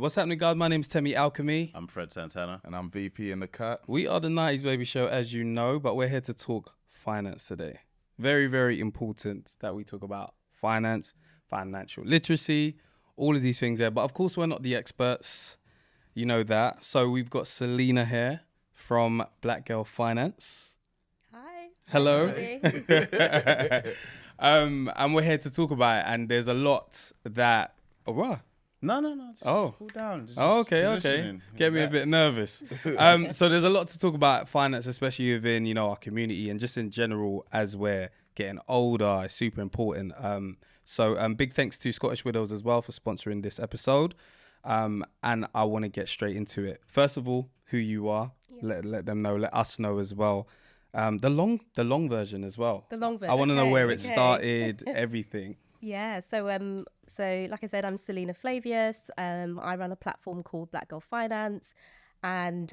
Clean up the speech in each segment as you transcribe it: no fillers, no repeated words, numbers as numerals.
What's happening, guys? My name's Temi Alchemy. I'm Fred Santana. And I'm VP in the cut. We are the 90s Baby Show, as you know, but we're here to talk finance today. Very, very important that we talk about finance, financial literacy, all of these things there. But of course, we're not the experts. You know that. So we've got Selina here from Black Girl Finance. Hi. Hello. Hi. And we're here to talk about it. And there's a lot that... Oh, wow. No. Just cool down. Just Okay. positioning. Get me a bit nervous. So there's a lot to talk about finance, especially within, our community and just in general as we're getting older. It's super important. So big thanks to Scottish Widows as well for sponsoring this episode. And I want to get straight into it. First of all, who you are. Yeah. Let them know. Let us know as well. The long version as well. The long version. I want to know where it started, everything. Yeah, so like I said, I'm Selina Flavius. I run a platform called Black Girl Finance, and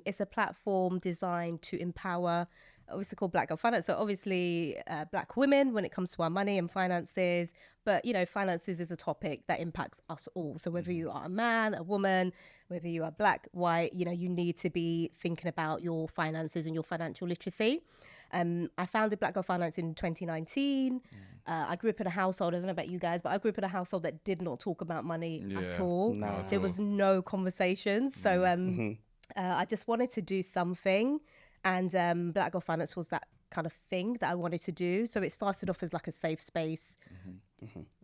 it's a platform designed to empower, obviously called Black Girl Finance. So obviously Black women when it comes to our money and finances, but finances is a topic that impacts us all. So whether you are a man, a woman, whether you are black, white, you need to be thinking about your finances and your financial literacy. I founded Black Girl Finance in 2019. I grew up in a household, I don't know about you guys, but I grew up in a household that did not talk about money at all. No. There was no conversations. So I just wanted to do something. And Black Girl Finance was that kind of thing that I wanted to do. So it started off as like a safe space,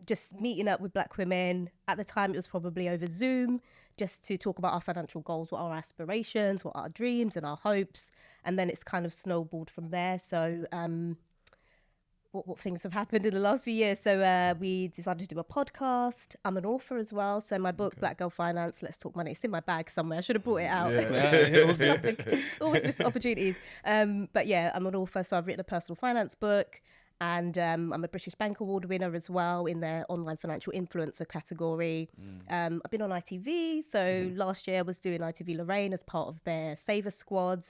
just meeting up with black women. At the time, it was probably over Zoom, just to talk about our financial goals, what our aspirations, what our dreams and our hopes. And then it's kind of snowballed from there. So what things have happened in the last few years. So we decided to do a podcast. I'm an author as well. So my book, Black Girl Finance, Let's Talk Money. It's in my bag somewhere. I should have brought it out. Always missed opportunities. But yeah, I'm an author. So I've written a personal finance book. And I'm a British Bank Award winner as well in their online financial influencer category. I've been on ITV. So last year I was doing ITV Lorraine as part of their Saver Squad,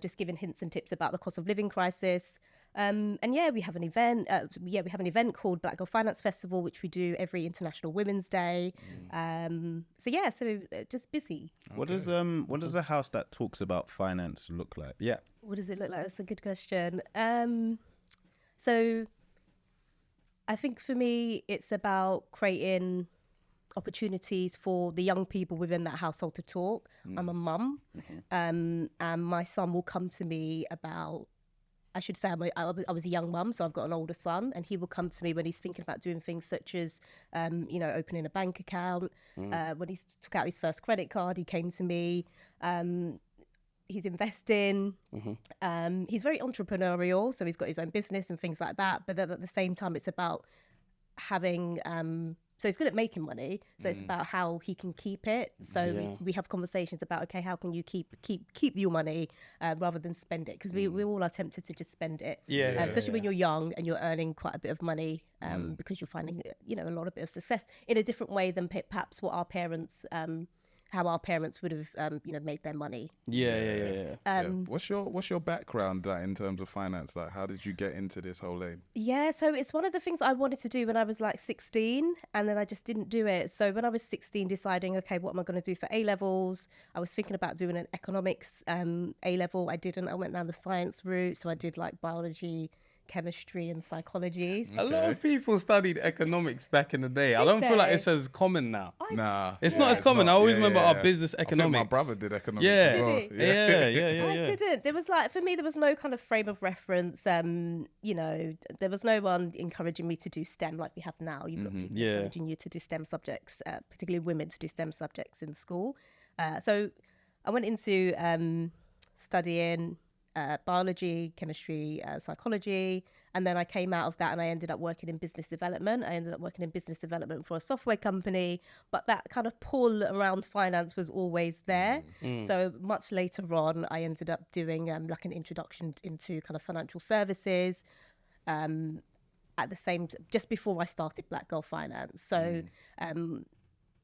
just giving hints and tips about the cost of living crisis. And we have an event. We have an event called Black Girl Finance Festival, which we do every International Women's Day. So just busy. What does a house that talks about finance look like? Yeah. What does it look like? That's a good question. So I think for me, it's about creating opportunities for the young people within that household to talk. I'm a mum, and my son will come to me about, I should say I was a young mum, so I've got an older son, and he will come to me when he's thinking about doing things such as, opening a bank account. When he took out his first credit card, he came to me. He's investing. He's very entrepreneurial, so he's got his own business and things like that. But then at the same time, it's about having. So he's good at making money. So it's about how he can keep it. So we have conversations about, okay, how can you keep your money rather than spend it? Because we all are tempted to just spend it. Especially when you're young and you're earning quite a bit of money because you're finding a lot of bit of success in a different way than perhaps what our parents. How our parents would have, made their money. What's your background in terms of finance? Like, how did you get into this whole lane? Yeah, so it's one of the things I wanted to do when I was like 16, and then I just didn't do it. So when I was 16, deciding, okay, what am I going to do for A-levels? I was thinking about doing an economics A-level. I didn't. I went down the science route, so I did like biology, chemistry and psychology. A lot of people studied economics back in the day. I don't feel like it's as common now. It's not as common. I always remember our business economics. I think my brother did economics as well. I didn't. There was for me, there was no kind of frame of reference. There was no one encouraging me to do STEM like we have now. You've got people encouraging you to do STEM subjects, particularly women to do STEM subjects in school. So I went into studying biology, chemistry, psychology. And then I came out of that and I ended up working in business development. I ended up working in business development for a software company, but that kind of pull around finance was always there. So much later on, I ended up doing like an introduction into kind of financial services at the same, just before I started Black Girl Finance. So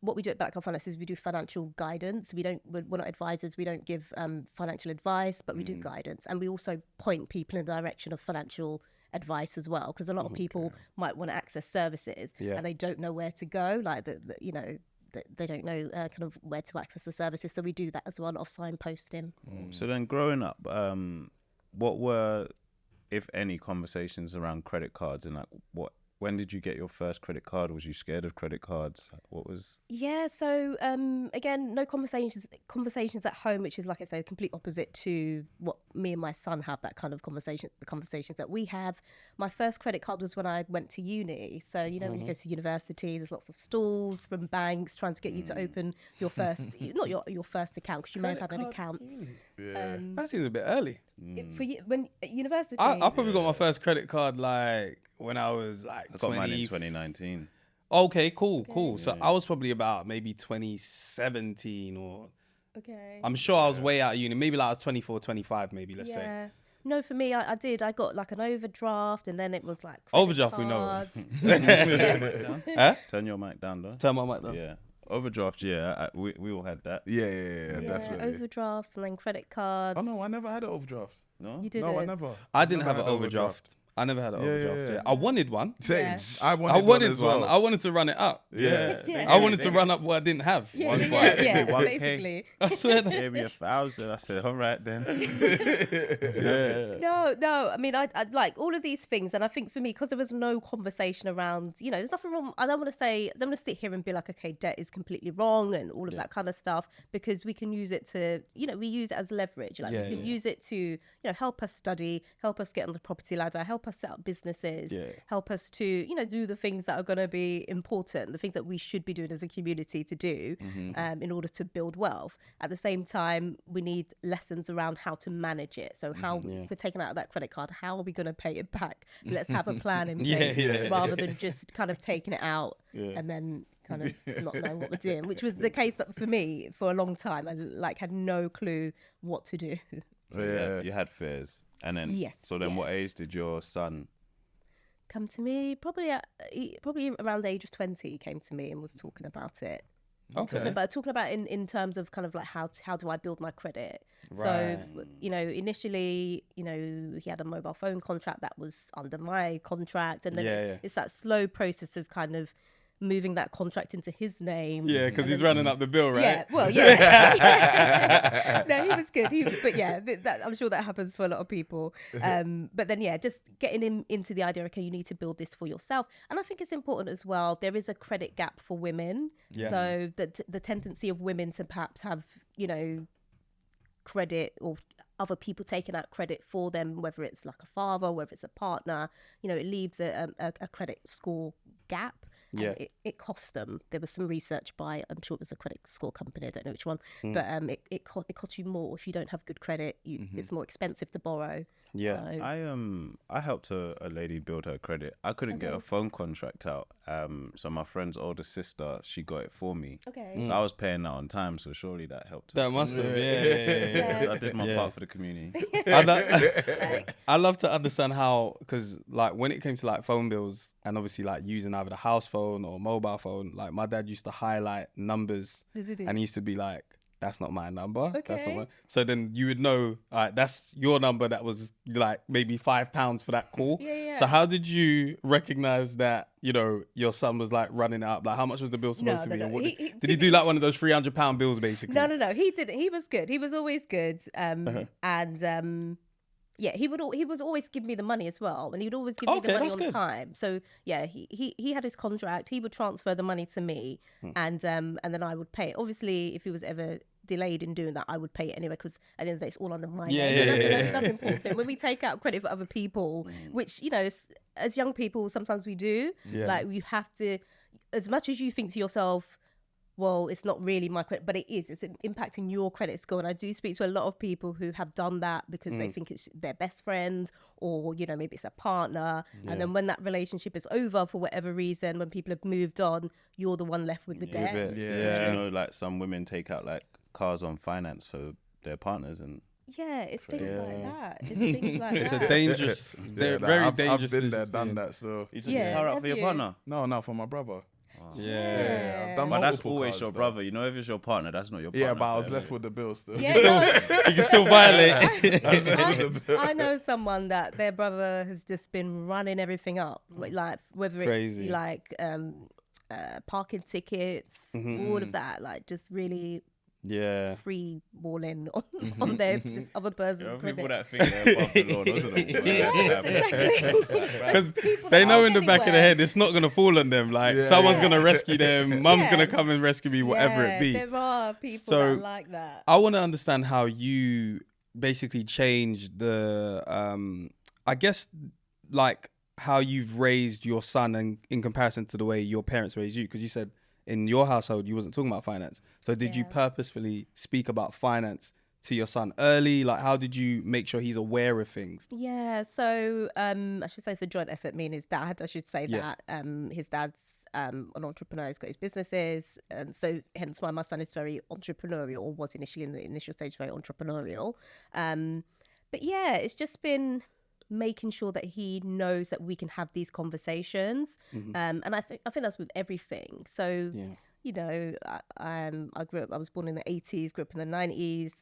what we do at Black Girl Finance is we do financial guidance. We're not advisors. We don't give financial advice, but we do guidance. And we also point people in the direction of financial advice as well, because a lot of people might want to access services and they don't know where to go. Like, they don't know kind of where to access the services. So we do that as well, a lot of signposting. So then growing up, what were, if any, conversations around credit cards, and like when did you get your first credit card? Was you scared of credit cards? What was? Yeah, so again, no conversations at home, which is, like I say, complete opposite to what me and my son have, that kind of the conversations that we have. My first credit card was when I went to uni. So, you know, when you go to university, there's lots of stalls from banks trying to get you to open your first, not your first account, because you may have had an account. Yeah. That seems a bit early. For you, when at university, I probably got my first credit card like when I was like I got mine in 2019. Okay, cool. So I was probably about maybe 2017 or... Okay. I'm sure I was way out of uni. Maybe like I was 24, 25 maybe, let's say. No, for me, I did. I got like an overdraft, and then it was like Overdraft, we know. Huh? Turn your mic down, though. Turn my mic down. Yeah. Overdraft, we all had that. Yeah, definitely. Overdrafts and then credit cards. Oh no, I never had an overdraft. No? You didn't? No, I never. I didn't Never have an had overdraft. I never had an overdraft. yeah. I wanted one. Same. Yeah. I I wanted wanted one as well. one. I wanted to run it up. Yeah. I wanted to run up what I didn't have. Yeah, One basically. I swear. Gave me 1,000. I said, all right then. No. I mean, I like all of these things, and I think for me, because there was no conversation around, you know, there's nothing wrong. I don't want to sit here and be like, okay, debt is completely wrong and all of that kind of stuff, because we can use it to, you know, we use it as leverage. Like we can use it to, you know, help us study, help us get on the property ladder, help us set up businesses, help us to, you know, do the things that are going to be important, the things that we should be doing as a community to do in order to build wealth. At the same time, we need lessons around how to manage it. So how if we're taking out that credit card, how are we going to pay it back? Let's have a plan in place rather than just kind of taking it out and then kind of not knowing what we're doing, which was the case for me for a long time. I like had no clue what to do. So you had fears. And then, what age did your son come to me? Probably around the age of 20, he came to me and was talking about it. Talking about in terms of kind of like how do I build my credit? Right. So, you know, initially, you know, he had a mobile phone contract that was under my contract, and then it's that slow process of kind of moving that contract into his name. Yeah, because he's running up the bill, right? Yeah, well, no, he was good. I'm sure that happens for a lot of people. But then, just getting him into the idea, okay, you need to build this for yourself. And I think it's important as well. There is a credit gap for women. Yeah. So the tendency of women to perhaps have, you know, credit or other people taking out credit for them, whether it's like a father, whether it's a partner, you know, it leaves a credit score gap. Yeah, it cost them. There was some research by, I'm sure it was a credit score company, I don't know which one, but it costs you more if you don't have good credit. It's more expensive to borrow. Yeah, so. I helped a lady build her credit. I couldn't get a phone contract out. So my friend's older sister, she got it for me. Okay. So I was paying that on time. So surely that helped. That must have. Yeah. I did my part for the community. I love to understand how, because like when it came to like phone bills and obviously like using either the house phone or mobile phone, like my dad used to highlight numbers and he used to be like, that's not my number. Okay. That's not my... So then you would know, that's your number that was like maybe £5 for that call. Yeah. So how did you recognize that, you know, your son was like running it up? Like how much was the bill supposed to be? No. Did he do like one of those £300 bills basically? No. He didn't. He was good. He was always good. He would always give me the money as well, and he would always give me the money on time. So he had his contract. He would transfer the money to me, and then I would pay it. Obviously, if he was ever delayed in doing that, I would pay it anyway, because at the end of the day, it's all under my name. That's important. When we take out credit for other people, which, you know, as young people, sometimes we do. Like you have to, as much as you think to yourself, well, it's not really my credit, but it is. It's impacting your credit score. And I do speak to a lot of people who have done that because they think it's their best friend, or, you know, maybe it's a partner. And then when that relationship is over for whatever reason, when people have moved on, you're the one left with the debt. Yeah. You know, like some women take out like cars on finance for their partners, and it's things like that. It's things like it's that. A dangerous, very dangerous. I've been there, done that. So you took a car out for your partner? No, for my brother. Yeah. But that's always your brother. You know, if it's your partner, that's not your partner. Yeah, but I was left with the bill still. You can still violate. I know someone that their brother has just been running everything up, like whether it's like parking tickets, all of that, like just really free balling on this other person's credit. People that think they're above the law, those are the because they know in the back of their head it's not going to fall on them. Like someone's going to rescue them, mum's going to come and rescue me, whatever it be. There are people that are like that. I want to understand how you basically changed the, I guess, like how you've raised your son and in comparison to the way your parents raised you, because you said in your household you wasn't talking about finance. So did you purposefully speak about finance to your son early? Like how did you make sure he's aware of things? Yeah, so I should say it's a joint effort, me and his dad. I should say that his dad's an entrepreneur, he's got his businesses, and so hence why my son is very entrepreneurial, or was initially in the initial stage very entrepreneurial. But yeah, it's just been making sure that he knows that we can have these conversations, and I think that's with everything. So you know, I was born in the 80s, grew up in the 90s.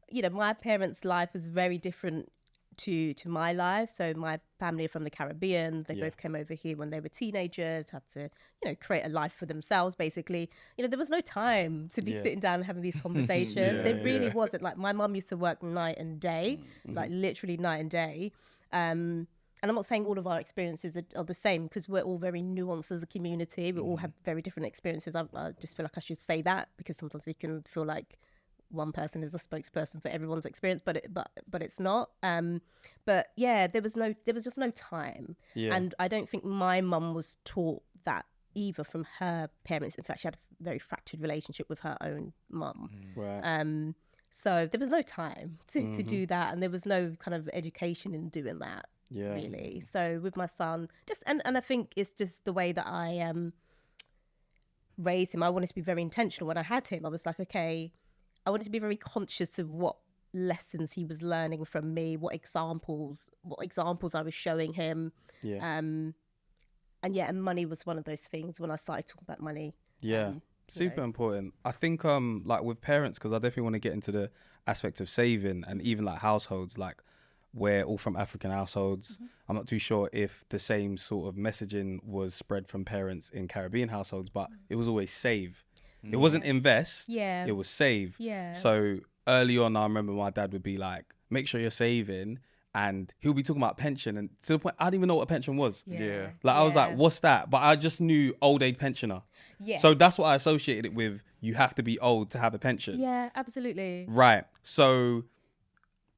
You know, my parents' life was very different to my life. So my family are from the Caribbean. They both came over here when they were teenagers, had to, you know, create a life for themselves, basically. You know, there was no time to be sitting down and having these conversations. There really wasn't. Like, my mum used to work night and day, like literally night and day. And I'm not saying all of our experiences are the same, because we're all very nuanced as a community. We all have very different experiences. I just feel like I should say that, because sometimes we can feel like one person is a spokesperson for everyone's experience, but it's not. But yeah, there was just no time. And I don't think my mum was taught that either from her parents. In fact, she had a very fractured relationship with her own mum. Right. So there was no time to do that, and there was no kind of education in doing that. Really. So with my son, and I think it's just the way that I raised him. I wanted to be very intentional. When I had him, I was like, okay, I wanted to be very conscious of what lessons he was learning from me, what examples I was showing him. And money was one of those things when I started talking about money. Super important. I think like with parents, because I definitely want to get into the aspect of saving, and even like households, like we're all from African households. I'm not too sure if the same sort of messaging was spread from parents in Caribbean households, but it was always save. It wasn't invest, it was save. So early on, I remember my dad would be like, make sure you're saving, and he'll be talking about pension, and to the point I didn't even know what a pension was. Like I was like, what's that? But I just knew old age pensioner. So that's what I associated it with. You have to be old to have a pension. Yeah, absolutely. Right. So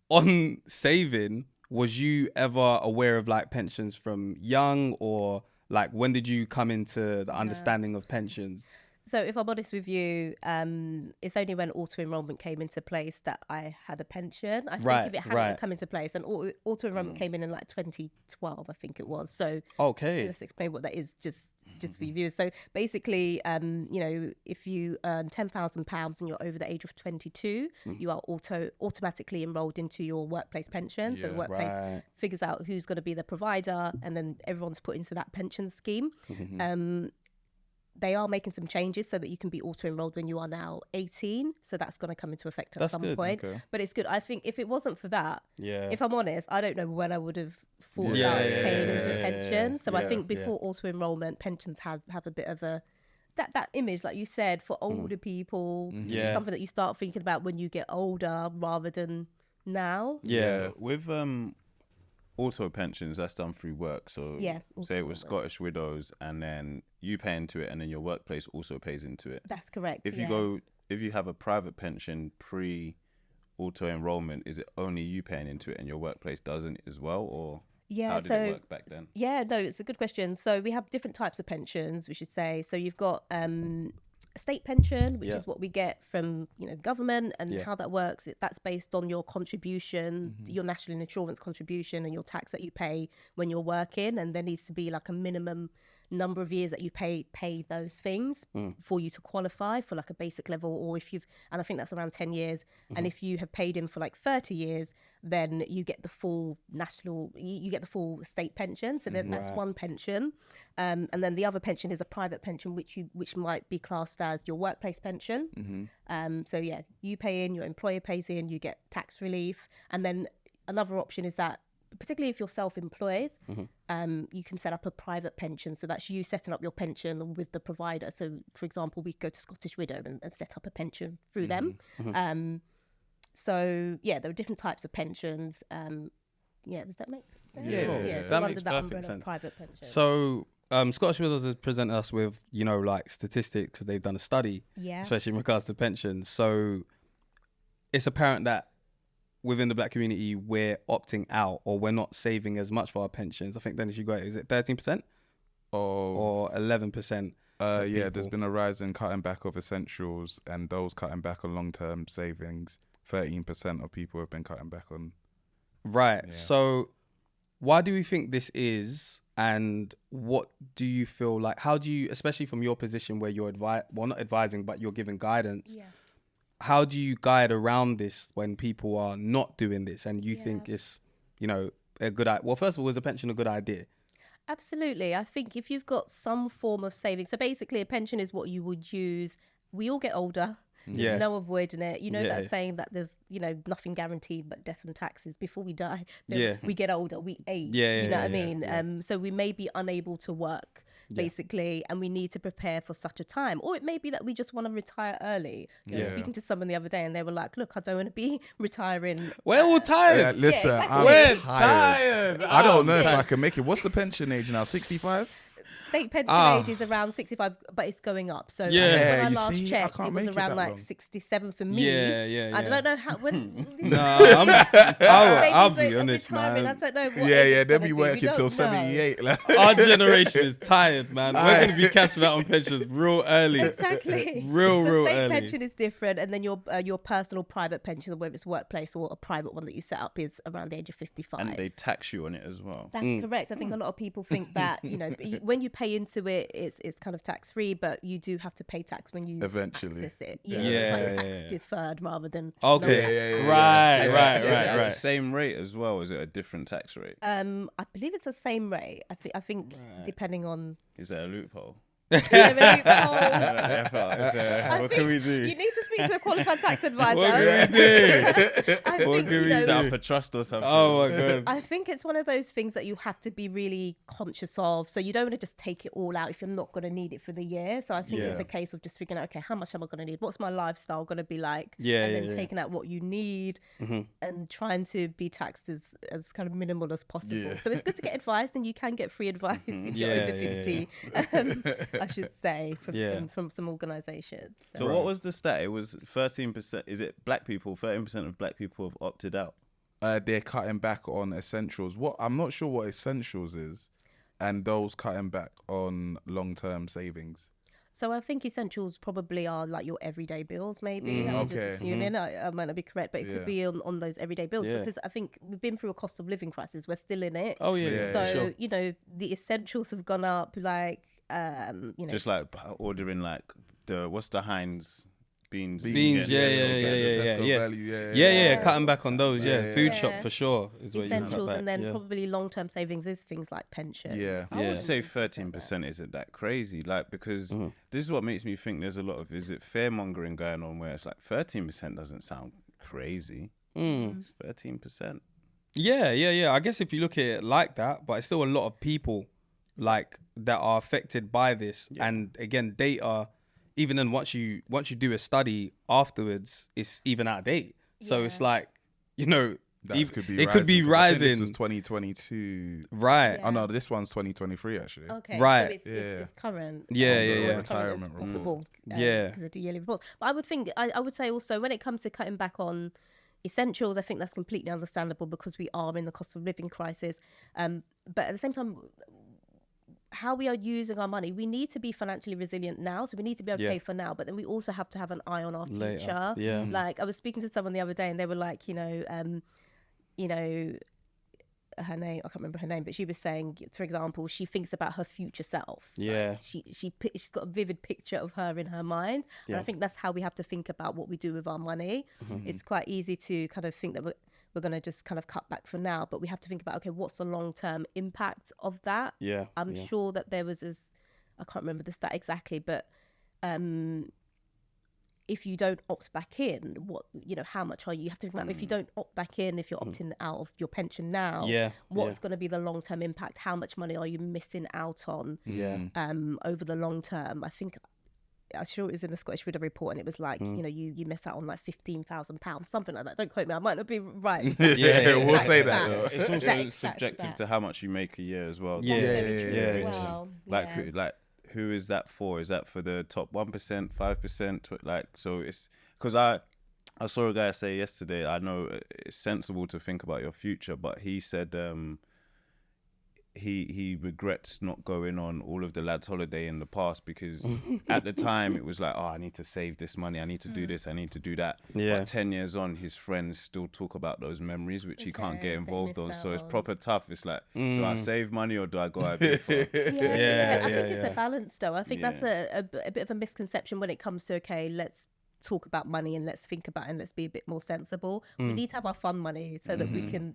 on saving, was you ever aware of like pensions from young, or like when did you come into the understanding of pensions? So if I'm honest with you, it's only when auto-enrollment came into place that I had a pension. I think if it hadn't come into place, and auto-enrollment came in like 2012, I think it was. So let's explain what that is just for your viewers. So basically, you know, if you earn £10,000 and you're over the age of 22, you are automatically enrolled into your workplace pension. So the workplace figures out who's going to be the provider, and then everyone's put into that pension scheme. They are making some changes so that you can be auto-enrolled when you are now 18. So that's going to come into effect at some point. But it's good. I think if it wasn't for that, if I'm honest, I don't know when I would have thought about paying into a pension. So I think before auto-enrollment, pensions have a bit of a that image, like you said, for older people. It's something that you start thinking about when you get older rather than now. With auto pensions, that's done through work. So say it was Scottish Widows, and then you pay into it, and then your workplace also pays into it. That's correct. If you have a private pension pre auto enrollment, is it only you paying into it and your workplace doesn't as well, or how did it work back then? No, it's a good question. So we have different types of pensions, we should say. So you've got a state pension, which is what we get from, you know, government, and how that works. That's based on your contribution, your national insurance contribution, and your tax that you pay when you're working. And there needs to be like a minimum number of years that you pay those things for you to qualify for like a basic level, or and I think that's around 10 years. And if you have paid in for like 30 years, then you get the full you get the full state pension. So then that's one pension. And then the other pension is a private pension, which might be classed as your workplace pension. So you pay in, your employer pays in, you get tax relief. And then another option is that particularly if you're self-employed, you can set up a private pension. So that's you setting up your pension with the provider. So, for example, we go to Scottish Widow and set up a pension through them. So, yeah, there are different types of pensions. Does that make sense? Yeah, so that under makes that perfect umbrella, sense. private pension. So Scottish Widows has presented us with, like statistics. They've done a study, especially in regards to pensions. So it's apparent that within the black community, we're opting out, or we're not saving as much for our pensions. I think, Dennis, you got it. Is it 13% or 11%? There's been a rise in cutting back of essentials, and those cutting back on long-term savings. 13% of people have been cutting back on. Right. Yeah. So why do we think this is, and what do you feel like, how do you, especially from your position where you're not advising, but you're giving guidance, how do you guide around this when people are not doing this and you think it's, a good idea? Well, first of all, is a pension a good idea? Absolutely. I think if you've got some form of savings, so basically a pension is what you would use. We all get older. There's no avoiding it. That saying that there's, nothing guaranteed but death and taxes. Before we die, we get older, we age. You know what I mean? Yeah. So we may be unable to work, basically, and we need to prepare for such a time. Or it may be that we just want to retire early. I was speaking to someone the other day and they were like, look, I don't want to be retiring. We're all tired. Listen, exactly. I'm tired. I don't know if I can make it. What's the pension age now? 65? State pension age is around 65, but it's going up. So when I last checked, it was around like 67 for me. I don't know how. I'll be honest, man. I don't know what they'll be working till 78. Our generation is tired, man. We're going to be cashing out on pensions real early. Exactly. real state early. pension is different, and then your personal private pension, whether it's workplace or a private one that you set up, is around the age of 55. And they tax you on it as well. That's correct. I think a lot of people think that when you pay into it, it's kind of tax free, but you do have to pay tax when you eventually access it. So it's like tax deferred rather than Right. Same rate as well. Is it a different tax rate? I believe it's the same rate. I think depending on. Is there a loophole? What can we do? You need to speak to a qualified tax advisor. What can we do? I think, set up a trust or something. Oh my god! I think it's one of those things that you have to be really conscious of. So you don't want to just take it all out if you're not going to need it for the year. So I think it's a case of just figuring out, okay, how much am I going to need? What's my lifestyle going to be like? And then taking out what you need and trying to be taxed as kind of minimal as possible. Yeah. So it's good to get advice, and you can get free advice if you're over 50. I should say, from some organisations. So what was the stat? It was 13%. Is it black people? 13% of black people have opted out. They're cutting back on essentials. I'm not sure what essentials is, and those cutting back on long-term savings. So I think essentials probably are like your everyday bills, maybe. I'm just assuming. I might not be correct, but it could be on those everyday bills because I think we've been through a cost of living crisis. We're still in it. Oh yeah. So the essentials have gone up, like just like ordering like what's the Heinz beans, cutting back on those, food shop for sure is essentials, and then probably long-term savings is things like pensions. I would say 13% isn't that crazy, like, because this is what makes me think there's a lot of fear mongering going on, where it's like 13% doesn't sound crazy. It's 13%. I guess if you look at it like that, but it's still a lot of people like that are affected by this, and again, data. Even then, once you do a study afterwards, it's even out of date. So it's like, it could be rising. This was 2022, right? Oh no, this one's 2023 actually. Okay, right? So it's current. Retirement report. Possible. The yearly report. But I would think, I would say also, when it comes to cutting back on essentials, I think that's completely understandable because we are in the cost of living crisis. But at the same time, how we are using our money, we need to be financially resilient now, so we need to be okay for now, but then we also have to have an eye on our future. Like, I was speaking to someone the other day and they were like, her name, I can't remember her name, but she was saying, for example, she thinks about her future self. Like, she's got a vivid picture of her in her mind, and I think that's how we have to think about what we do with our money. It's quite easy to kind of think that we're going to just kind of cut back for now, but we have to think about, okay, what's the long-term impact of that? I'm sure that there was I can't remember the stat exactly, but if you don't opt back in, how much are you have to think about if you don't opt back in, if you're opting out of your pension now, what's going to be the long-term impact? How much money are you missing out on over the long term? I'm sure it was in the Scottish Widow report, and it was like, you miss out on like £15,000, something like that. Don't quote me, I might not be right. We'll say that. It's also subjective to how much you make a year as well. Who is that for? Is that for the top 1%, 5%? Like, so it's because I saw a guy say yesterday, I know it's sensible to think about your future, but he said he regrets not going on all of the lads' holiday in the past because at the time it was like, I need to save this money, I need to do this, I need to do that. But 10 years on, his friends still talk about those memories which he can't get involved on. So it's proper tough. It's like, do I save money or do I go out a bit far? I think it's a balance though. I think that's a bit of a misconception when it comes to, okay, let's talk about money and let's think about it and let's be a bit more sensible. We need to have our fun money so that we can,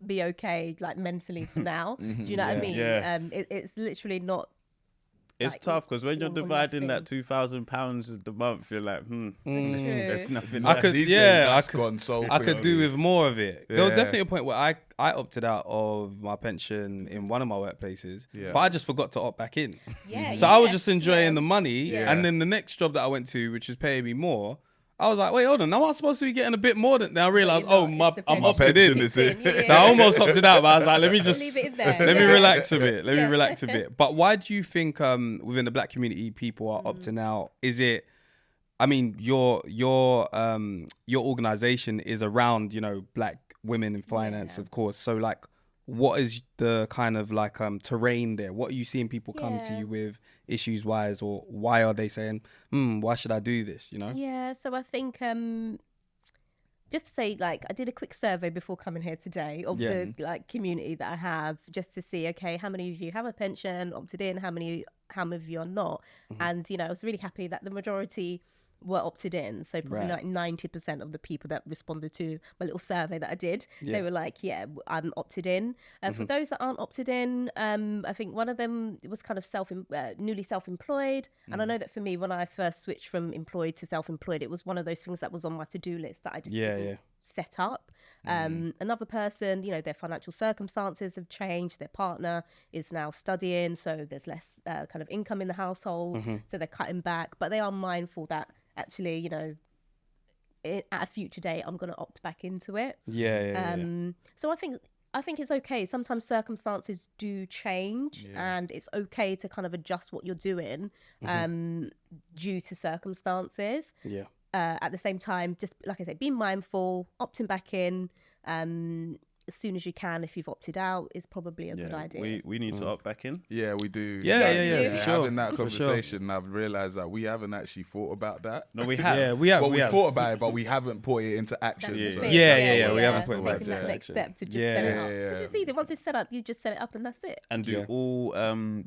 be okay, like mentally for now. Do you know what I mean? It's literally not. It's tough because when you're dividing that £2,000 a month, you're like, there's nothing. I could do with more of it. There was definitely a point where I opted out of my pension in one of my workplaces, but I just forgot to opt back in. So I was just enjoying the money, and then the next job that I went to, which was paying me more, I was like, wait, hold on. Now I'm supposed to be getting a bit more than. Then I realized, I'm opted in. I almost opted out, but I was like, let me just leave it in there. Let me relax a bit. Let me relax a bit. But why do you think within the black community people are opting out? Is it? I mean, your organization is around black women in finance, of course. So like, what is the kind of like terrain there? What are you seeing people come to you with issues wise, or why are they saying, why should I do this? Yeah, so I think just to say, like, I did a quick survey before coming here today of the like community that I have, just to see, okay, how many of you have a pension, opted in, how many of you are not? And I was really happy that the majority were opted in. So probably like 90% of the people that responded to my little survey that I did, they were like, I'm opted in. For those that aren't opted in, I think one of them was kind of newly self-employed. And I know that for me, when I first switched from employed to self-employed, it was one of those things that was on my to-do list that I just didn't set up. Another person, their financial circumstances have changed. Their partner is now studying, so there's less kind of income in the household. So they're cutting back, but they are mindful that actually, at a future date, I'm going to opt back into it. So I think it's okay. Sometimes circumstances do change, and it's okay to kind of adjust what you're doing due to circumstances. At the same time, just like I said, be mindful, opting back in as soon as you can. If you've opted out, is probably a good idea. We need to opt back in. Yeah, we do. Yeah. For sure. Having that conversation, I've realised that we haven't actually thought about that. No, we have. Yeah, we have. Well, we thought about it, but we haven't put it into action. We haven't put it taken that next step to just set it up. Because it's easy. Once it's set up, you just set it up and that's it. And do all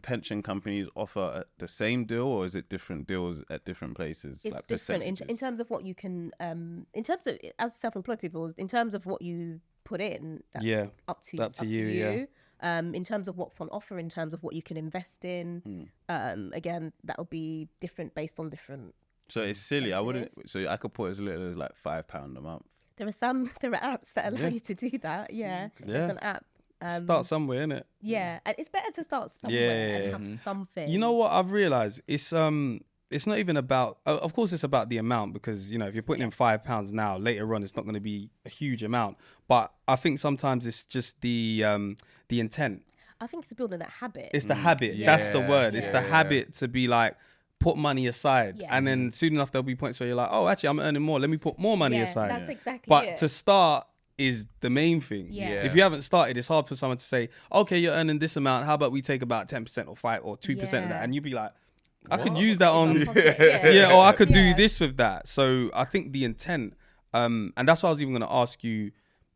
pension companies offer the same deal, or is it different deals at different places? It's like different in terms of what you can, in terms of, as self-employed people, in terms of what you put in, that's up to you. In terms of what's on offer, in terms of what you can invest in, again, that'll be different based on different. So it's silly. So I could put as little as like £5 a month. There are apps that allow you to do that. There's an app. Start somewhere, innit? And it's better to start somewhere and have something. You know what I've realised? It's not even about, of course it's about the amount, because, if you're putting in £5 now, later on, it's not going to be a huge amount. But I think sometimes it's just the intent. I think it's building that habit. It's the habit. That's the word. It's the habit to be like, put money aside. And then soon enough, there'll be points where you're like, oh, actually, I'm earning more. Let me put more money aside. That's exactly but it. To start is the main thing. If you haven't started, it's hard for someone to say, okay, you're earning this amount. How about we take about 10% or 5 or 2% of that? And you'd be like, I could use that on, or I could do this with that. So I think the intent, and that's why I was even going to ask you,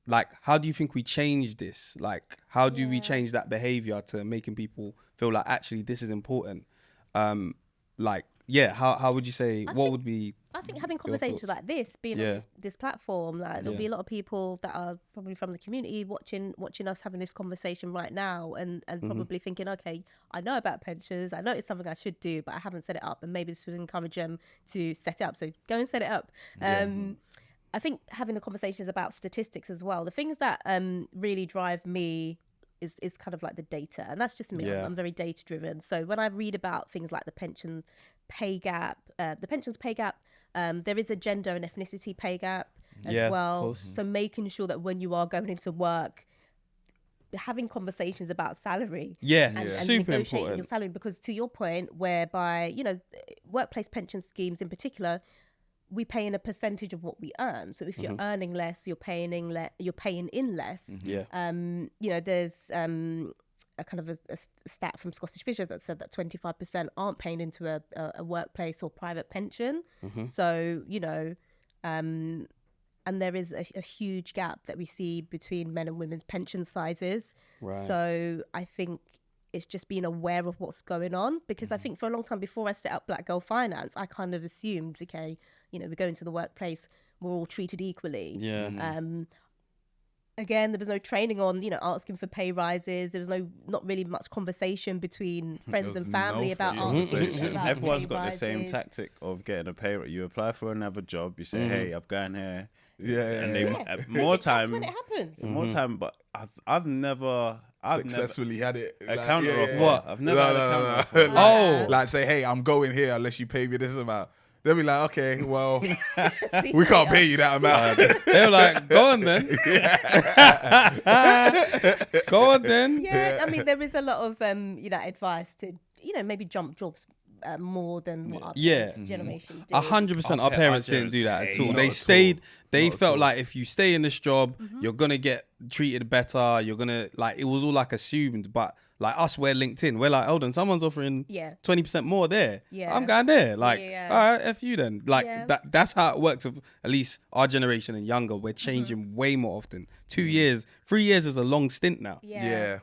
like, how do you think we change this? Like, how do we change that behavior to making people feel like, actually, this is important? Like, how would you say, what would be? I think having conversations like this, being on this platform, like there'll be a lot of people that are probably from the community watching us having this conversation right now, and probably thinking, okay, I know about pensions, I know it's something I should do, but I haven't set it up, and maybe this would encourage them to set it up. So go and set it up. I think having the conversations about statistics as well, the things that really drive me is kind of like the data, and that's just me. I'm very data driven. So when I read about things like the pensions pay gap, there is a gender and ethnicity pay gap as well. So making sure that when you are going into work, having conversations about salary and super negotiating important. your salary, because to your point, whereby workplace pension schemes in particular, we pay in a percentage of what we earn. So if you're earning less, you're paying in less. There's a kind of a stat from Scottish Vision that said that 25% aren't paying into a workplace or private pension. So and there is a huge gap that we see between men and women's pension sizes. So I think it's just being aware of what's going on, because I think for a long time before I set up Black Girl Finance, I kind of assumed, okay, we go into the workplace, we're all treated equally. Again, there was no training on, asking for pay rises. There was not really much conversation between friends and family about asking about Everyone's pay got rises. the same tactic of getting a pay rise. You apply for another job, you say, hey, I'm going here. More time. That's when it happens. More time, but I've never successfully had it. A counter offer. What? I've never had a counter offer. Like say, hey, I'm going here unless you pay me this amount. They'll be like, okay, well, we can't pay you that amount. They were like, go on then. Go on then. Yeah, I mean, there is a lot of advice to maybe jump jobs more than what our parents' generation did. 100%. Our parents didn't do that at all. They stayed. They felt like if you stay in this job, you're gonna get treated better. You're gonna it was all like assumed, but. Like us, we're linked in. We're like, hold on, someone's offering 20% more there. I'm going there. Like, all right, F you then. Like, that's how it works with at least our generation and younger. We're changing way more often. 2 years, 3 years is a long stint now.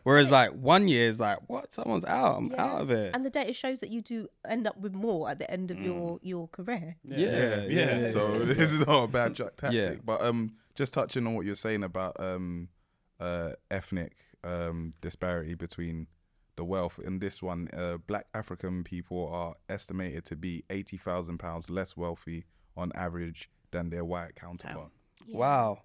Whereas like 1 year is like, what? Someone's out. I'm out of it. And the data shows that you do end up with more at the end of your career. Yeah. So this is not a bad tactic. But just touching on what you're saying about ethnic disparity between the wealth in this one, Black African people are estimated to be £80,000 less wealthy on average than their white counterpart. Wow.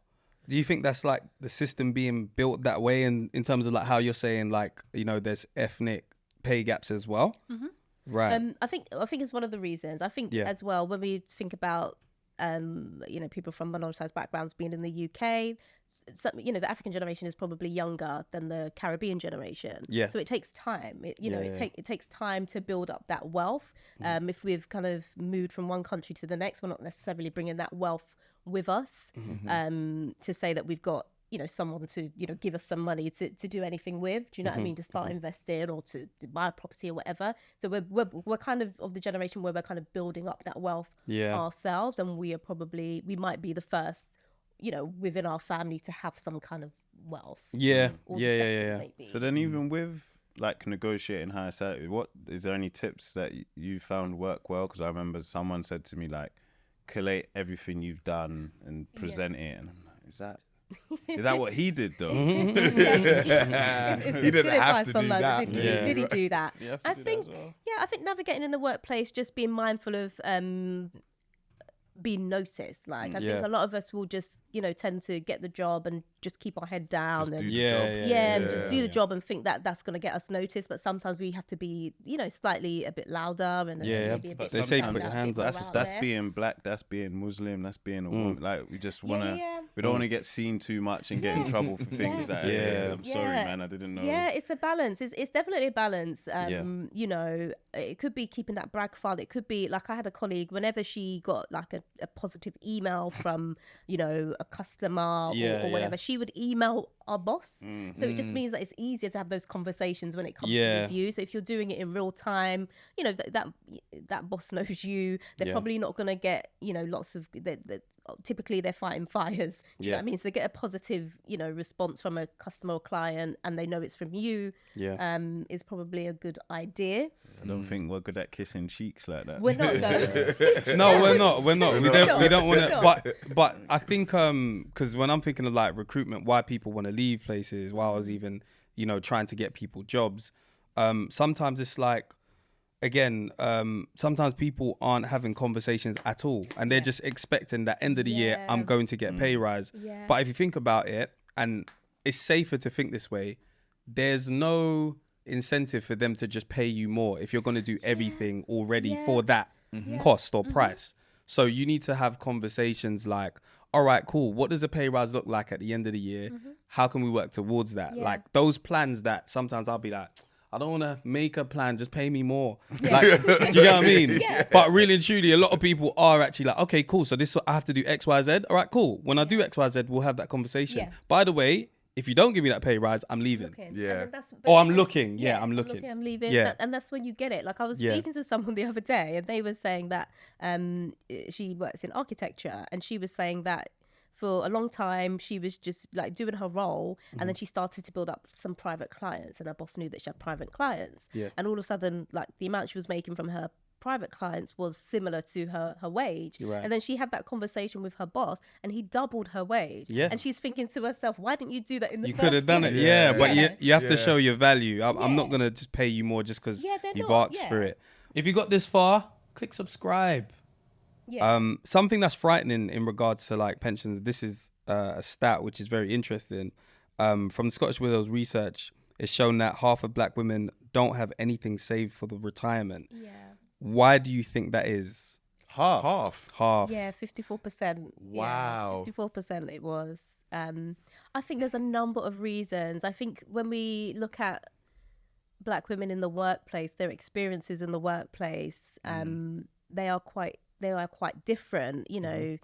Do you think that's like the system being built that way in terms of like how you're saying like there's ethnic pay gaps as well? Right. I think it's one of the reasons. I think as well when we think about people from minoritized backgrounds being in the UK. The African generation is probably younger than the Caribbean generation. So it takes time. It takes time to build up that wealth. If we've kind of moved from one country to the next, we're not necessarily bringing that wealth with us. To say that we've got someone to give us some money to do anything with. Do you know what I mean? To start investing or to buy a property or whatever. So we're kind of the generation where we're kind of building up that wealth ourselves, and we might be the first. Within our family to have some kind of wealth. Maybe. So then even with like negotiating higher salary, is there any tips that you found work well? Because I remember someone said to me like, collate everything you've done and present it. And I'm like, is that what he did though? He didn't have to do that. Did he do that? I think navigating in the workplace, just being mindful of being noticed. Like I think a lot of us will just tend to get the job and just keep our head down and just do the job and think that that's going to get us noticed. But sometimes we have to be slightly a bit louder and maybe a bit. They say put your hands up. That's being Black. That's being Muslim. That's being a woman. Like we just want to. We don't want to get seen too much and get in trouble for things that. I'm sorry, man. I didn't know. Yeah, it's a balance. It's definitely a balance. It could be keeping that brag file. It could be like I had a colleague. Whenever she got like a positive email from a customer or whatever, she would email our boss. So it just means that it's easier to have those conversations when it comes to review. So if you're doing it in real time, you know, that boss knows you. They're probably not going to get, you know, lots of typically they're fighting fires. Do you know what I mean? So they get a positive, you know, response from a customer or client, and they know it's from you. Is probably a good idea. I don't think we're good at kissing cheeks like that. We're not. No, we're not. We don't want to. But I think because when I'm thinking of like recruitment, why people want to leave places, while I was even, you know, trying to get people jobs, sometimes it's like, again, sometimes people aren't having conversations at all, and they're just expecting that end of the year I'm going to get a pay rise. But if you think about it, and it's safer to think this way, there's no incentive for them to just pay you more if you're going to do everything already for that cost or price. So you need to have conversations like, all right, cool, what does a pay rise look like at the end of the year? How can we work towards that? Like those plans that sometimes I'll be like, I don't want to make a plan, just pay me more. Like, do you get what I mean? But really and truly, a lot of people are actually like, okay, cool, so this, I have to do X, Y, Z. All right, cool. When I do X, Y, Z, we'll have that conversation. By the way, if you don't give me that pay rise, I'm leaving. Or I'm looking. I'm looking. I'm leaving. And that's when you get it. Like I was speaking to someone the other day, and they were saying that she works in architecture, and she was saying that for a long time she was just like doing her role, and then she started to build up some private clients, and her boss knew that she had private clients, and all of a sudden, like, the amount she was making from her private clients was similar to her wage. And then she had that conversation with her boss, and he doubled her wage. And she's thinking to herself, why didn't you do that in the first place? You could have done it. But you have to show your value. I'm not gonna just pay you more just because you've asked for it. If you got this far, click subscribe. Something that's frightening in regards to like pensions, this is a stat which is very interesting. From the Scottish Widows research, it's shown that half of black women don't have anything saved for the retirement. Why do you think that is? Half. Yeah, 54%. Wow. 54% it was. I think there's a number of reasons. I think when we look at black women in the workplace, their experiences in the workplace, they are quite different, you know.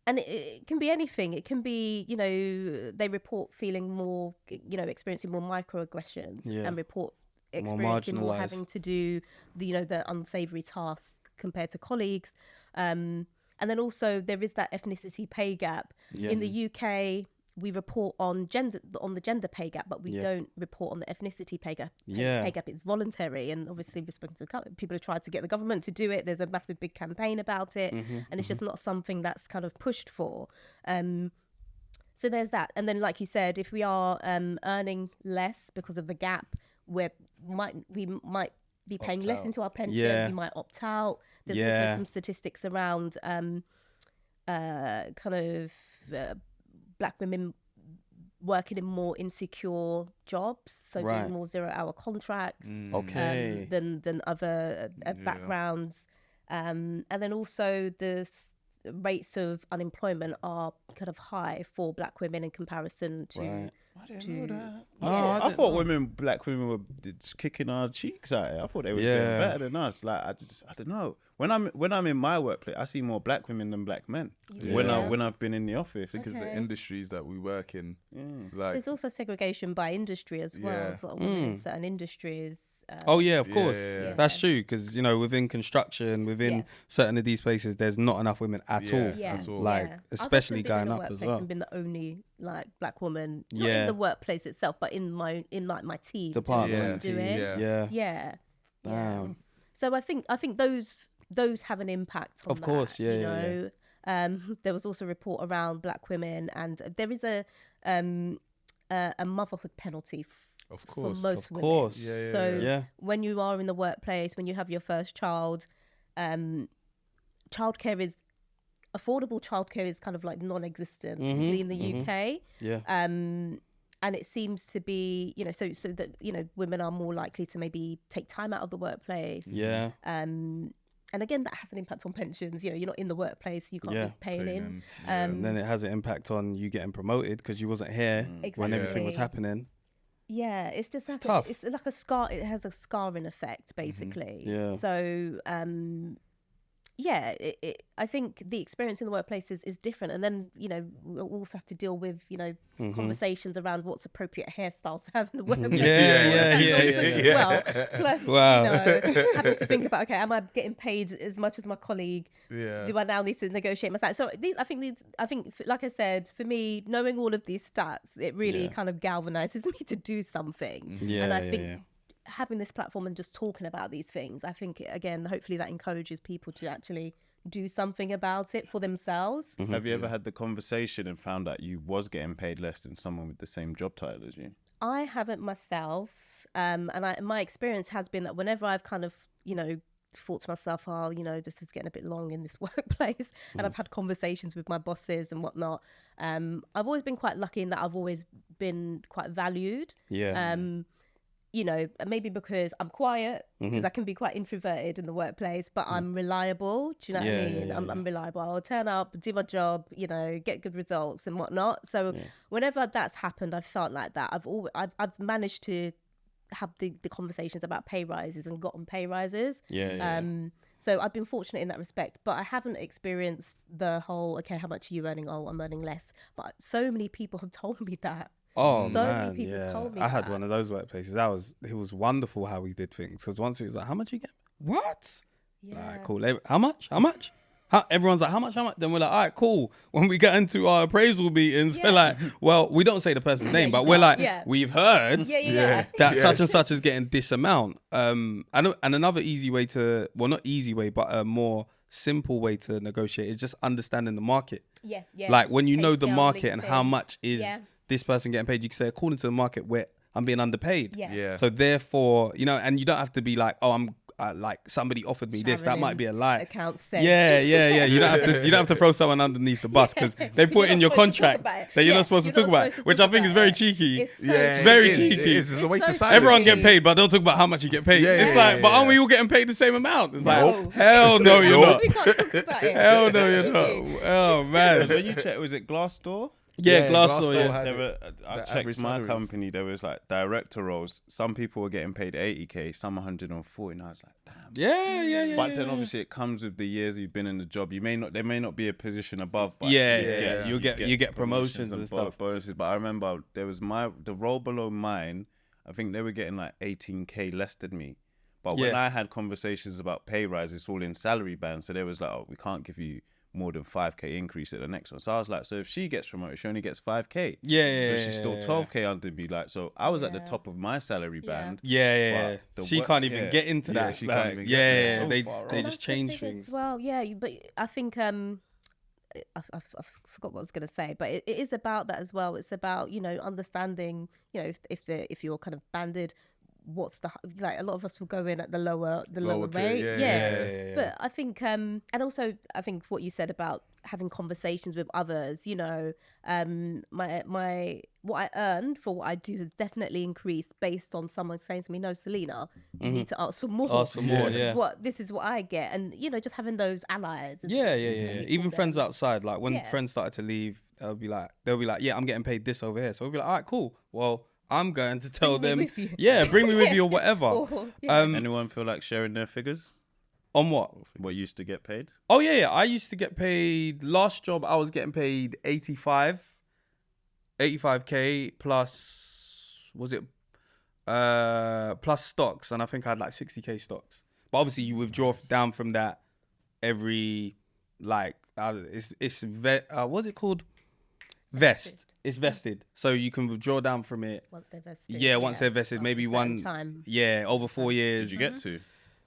And it can be anything. It can be, you know, they report feeling more, you know, experiencing more microaggressions, and report experiencing more having to do the, you know, the unsavory tasks compared to colleagues. And then also there is that ethnicity pay gap. In the UK, we report on the gender pay gap, but we don't report on the ethnicity pay gap. Pay gap is voluntary, and obviously we've spoken to people who tried to get the government to do it. There's a massive big campaign about it, and it's just not something that's kind of pushed for. So there's that. And then, like you said, if we are earning less because of the gap, we might be paying less into our pension. We might opt out. There's also some statistics around black women working in more insecure jobs, so doing more 0-hour contracts than other backgrounds, and then also the rates of unemployment are kind of high for black women in comparison to. I didn't know that. I thought black women were just kicking our cheeks out here. I thought they were doing better than us. Like I don't know. When I'm in my workplace, I see more black women than black men. When I've been in the office, because the industries that we work in, like, there's also segregation by industry as well. There's a lot of women in certain industries. Of course. That's true, because, you know, within construction, within certain of these places, there's not enough women at all. Like, especially going up as well. I've been the only like black woman, not in the workplace itself, but in my team department. So I think those have an impact on of course. You know, there was also a report around black women, and there is a motherhood penalty for most women. So when you are in the workplace, when you have your first child, affordable childcare is kind of like non-existent, particularly in the UK. And it seems to be, you know, so that, you know, women are more likely to maybe take time out of the workplace. And again, that has an impact on pensions. You know, you're not in the workplace, you can't be paying in. And then it has an impact on you getting promoted because you wasn't here when everything was happening. Yeah, it's just like tough. It's like a scar. It has a scarring effect, basically. So I think the experience in the workplace is different. And then, we'll also have to deal with, conversations around what's appropriate hairstyles to have in the workplace. As well. Plus, having to think about, okay, am I getting paid as much as my colleague? Do I now need to negotiate my salary? So I think, like I said, for me, knowing all of these stats, it really kind of galvanizes me to do something. And I think having this platform and just talking about these things, I think, again, hopefully that encourages people to actually do something about it for themselves. Have you ever had the conversation and found out you was getting paid less than someone with the same job title as you? I haven't myself. And my experience has been that whenever I've kind of, thought to myself, this is getting a bit long in this workplace, and I've had conversations with my bosses and whatnot, I've always been quite lucky in that I've always been quite valued. Maybe because I'm quiet, because I can be quite introverted in the workplace, but I'm reliable. Do you know what I mean? I'm reliable. I'll turn up, do my job, get good results and whatnot. So whenever that's happened, I've felt like that. I've managed to have the conversations about pay rises and gotten pay rises. So I've been fortunate in that respect, but I haven't experienced the whole, okay, how much are you earning? Oh, I'm earning less. But so many people have told me that. Oh, so man, many people told me I had one of those workplaces. It was wonderful how we did things. Because once it was like, how much you get? What? Like, cool. How much? Everyone's like, how much? Then we're like, all right, cool. When we get into our appraisal meetings, we're like, well, we don't say the person's name, but we're like, we've heard that such and such is getting this amount. And another easy way to, well, not easy way, but a more simple way to negotiate is just understanding the market. Like when you know the market and how much is this person getting paid, you can say, according to the market, where I'm being underpaid. So therefore, and you don't have to be like, oh, I'm like somebody offered me this. That might be a lie. Accounts said. Yeah. You don't have to throw someone underneath the bus because they put in your contract that you're not supposed to talk about it, which I think is very cheeky. It's so very cheeky. It's a way to silence. Everyone get paid, but don't talk about how much you get paid. It's like, but aren't we all getting paid the same amount? It's like, hell no, you're not. We can't talk about it. Hell no, you're not. Oh man. When you check, was it Glassdoor? Yeah, Glassdoor. I checked my company. There was like director roles. Some people were getting paid 80k, some 140. And I was like, damn. Yeah. But then obviously it comes with the years you've been in the job. There may not be a position above. But you get promotions and stuff, bonuses. But I remember there was the role below mine. I think they were getting like 18k less than me. But when I had conversations about pay rise, it's all in salary bands. So they was like, oh, we can't give you more than 5k increase at the next one. So I was like, so if she gets promoted, she only gets 5k. So she's still 12k under me. Like, so I was at the top of my salary band. She can't even get into that. She can't even get they just change things. Well, but I think I forgot what I was going to say, but it is about that as well. It's about understanding if you're kind of banded, what's the, like, a lot of us will go in at the lower rate. But I think and also I think what you said about having conversations with others, my what I earned for what I do has definitely increased based on someone saying to me, no, Selina, you need to ask for more. This is what I get. And just having those allies. Even friends outside, like when friends started to leave, they'll be like, yeah, I'm getting paid this over here. So we'll be like, all right, cool, well, I'm going to tell them, bring me with you or whatever. Anyone feel like sharing their figures? On what? What used to get paid? Oh, yeah. I used to get paid, last job, I was getting paid 85k plus, plus stocks. And I think I had like 60k stocks. But obviously you withdraw down from that every, like, what's it called? Vest. It's vested, so you can withdraw down from it once they're vested. Once they're vested, maybe one time. Over 4 years. Did you get to?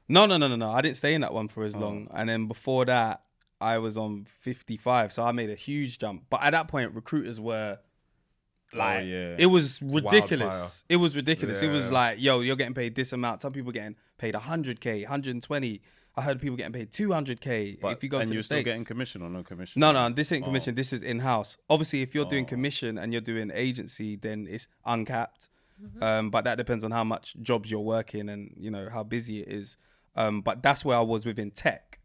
No. I didn't stay in that one for as long, and then before that, I was on 55, so I made a huge jump. But at that point, recruiters were like, it was ridiculous. Wildfire. It was ridiculous. It was like, yo, you're getting paid this amount. Some people getting paid 100k, 120. I heard people getting paid 200k if you go to the States. And you're still getting commission or no commission? No, this ain't commission. This is in-house. Obviously, if you're doing commission and you're doing agency, then it's uncapped. But that depends on how much jobs you're working and, how busy it is. But that's where I was within tech.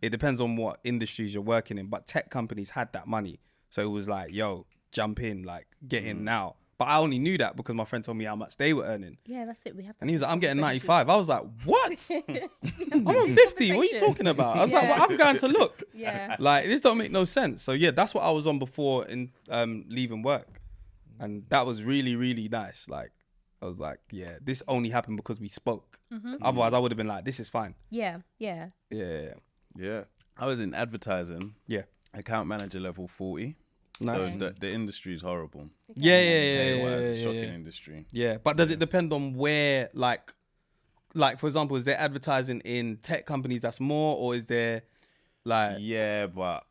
It depends on what industries you're working in. But tech companies had that money. So it was like, yo, jump in, like, get in now. But I only knew that because my friend told me how much they were earning. Yeah, that's it. We have to. And he was like, I'm getting 95. I was like, what? I'm on 50. What are you talking about? I was like, well, I'm going to look. Yeah. Like, this don't make no sense. So yeah, that's what I was on before in leaving work. And that was really, really nice. Like, I was like, yeah, this only happened because we spoke. Otherwise, I would have been like, this is fine. Yeah, yeah. Yeah. I was in advertising. Yeah. Account manager level 40. Nice. So the industry is horrible. Yeah. Shocking industry. Yeah, but does it depend on where, like for example, is there advertising in tech companies that's more, or is there like? Yeah, but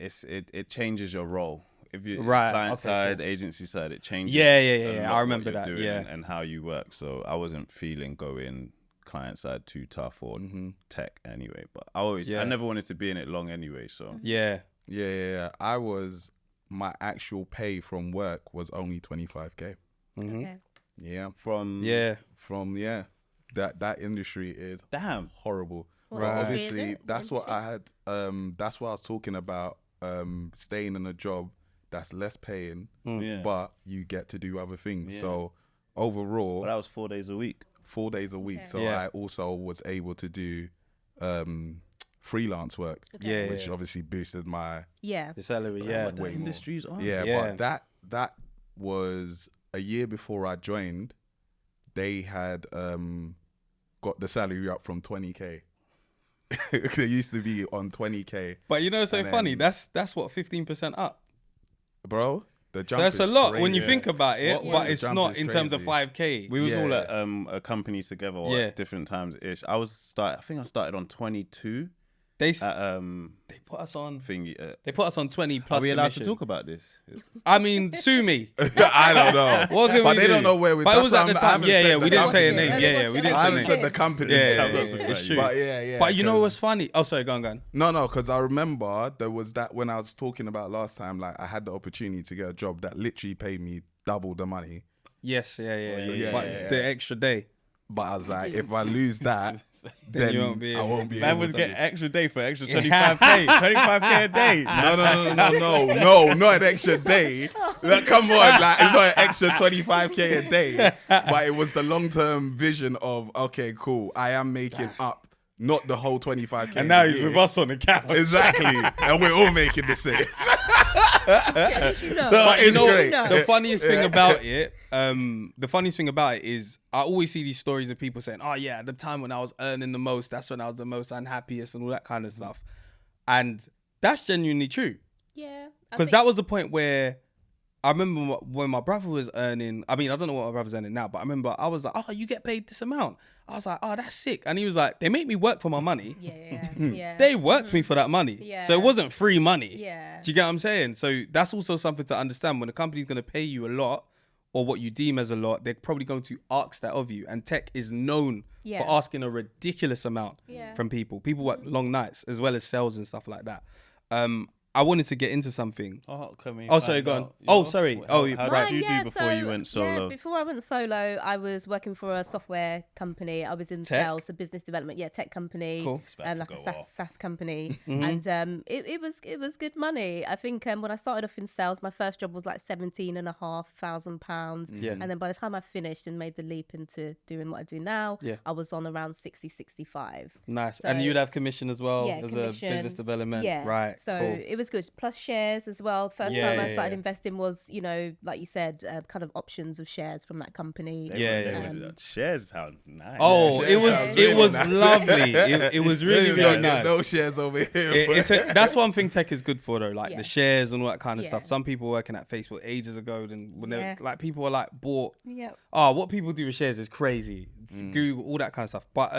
it changes your role. If you client side, agency side, it changes. Yeah. I remember that. And how you work. So I wasn't feeling going client side too tough or tech anyway. But I never wanted to be in it long anyway. So Yeah. My actual pay from work was only 25k. Okay. Yeah. from That industry is damn horrible. Well, But obviously, that's what I had. That's what I was talking about. Staying in a job that's less paying, but you get to do other things. Yeah. So overall, Well, that was 4 days a week. 4 days a week. Okay. So I also was able to do freelance work, which obviously boosted my Yeah. The salary. What Yeah. the industry's on. But that was a year before I joined. They had got the salary up from 20k. They used to be on 20k. But you know, it's so funny. That's what 15% up. Bro, the jump That's is a lot crazy. when you think about it, but The it's jump not is in terms of crazy. 5k. We was all at a company together Yeah. at different times ish. I think I started on 22. They At, put us on. thingy. They put us on 20 plus. Are we allowed commission. to talk about this? I mean, sue me. I don't know. What can But we they do? don't know where we. But it was that's at the why I time. haven't Yeah, said we the didn't say a company. name. Yeah, we didn't I say a haven't name. said the company. It's true. But yeah. But you know what's funny? Oh, sorry, go on. No, because I remember there was that when I was talking about last time, like I had the opportunity to get a job that literally paid me double the money. Yes, yeah, But yeah. the extra day. But I was like, if I lose that, then you won't be I able won't be Man able was to. getting extra day for extra 25k. 25k a day. No, not an extra day. Like, come on, like it's not an extra 25k a day. But it was the long-term vision of, okay, cool, I am making up, not the whole 25k. And now a he's year. with us on the couch. Exactly, and we're all making the same. But it's great. The funniest thing about it, is I always see these stories of people saying, "Oh yeah, at the time when I was earning the most, that's when I was the most unhappiest and all that kind of stuff," and that's genuinely true. Yeah. Because that was the point where I remember when my brother was earning. I mean, I don't know what my brother's earning now, but I remember I was like, "Oh, you get paid this amount." I was like, "Oh, that's sick," and he was like, "They make me work for my money." Yeah. They worked me for that money. Yeah. So it wasn't free money. Yeah. Do you get what I'm saying? So that's also something to understand. When a company's going to pay you a lot or what you deem as a lot, they're probably going to ask that of you. And tech is known for asking a ridiculous amount from people. People work long nights as well as sales and stuff like that. I wanted to get into something. Sorry, go on. Oh, sorry. How did you do Mine, before you went solo? Yeah, before I went solo, I was working for a software company. I was in Tech? sales, so business development. Yeah, tech company. Cool. Like a SaaS company, and it was good money. I think when I started off in sales, my first job was like £17,500. Yeah. And then by the time I finished and made the leap into doing what I do now, I was on around 60, 65. Nice. So- And you'd have commission as well as commission. a business development. Yeah. Right. So cool. it was good. Plus shares as well. First time I started investing was, like you said, kind of options of shares from that company. Shares sounds nice. Oh, Shares it was sounds really lovely. It was really, You really don't get nice. no shares over here. That's one thing tech is good for though, like Yeah. the shares and all that kind of Yeah. stuff. Some people working at Facebook ages ago, and when Yeah. like people were like bought. Yep. Oh, what people do with shares is crazy. It's Google, all that kind of stuff. But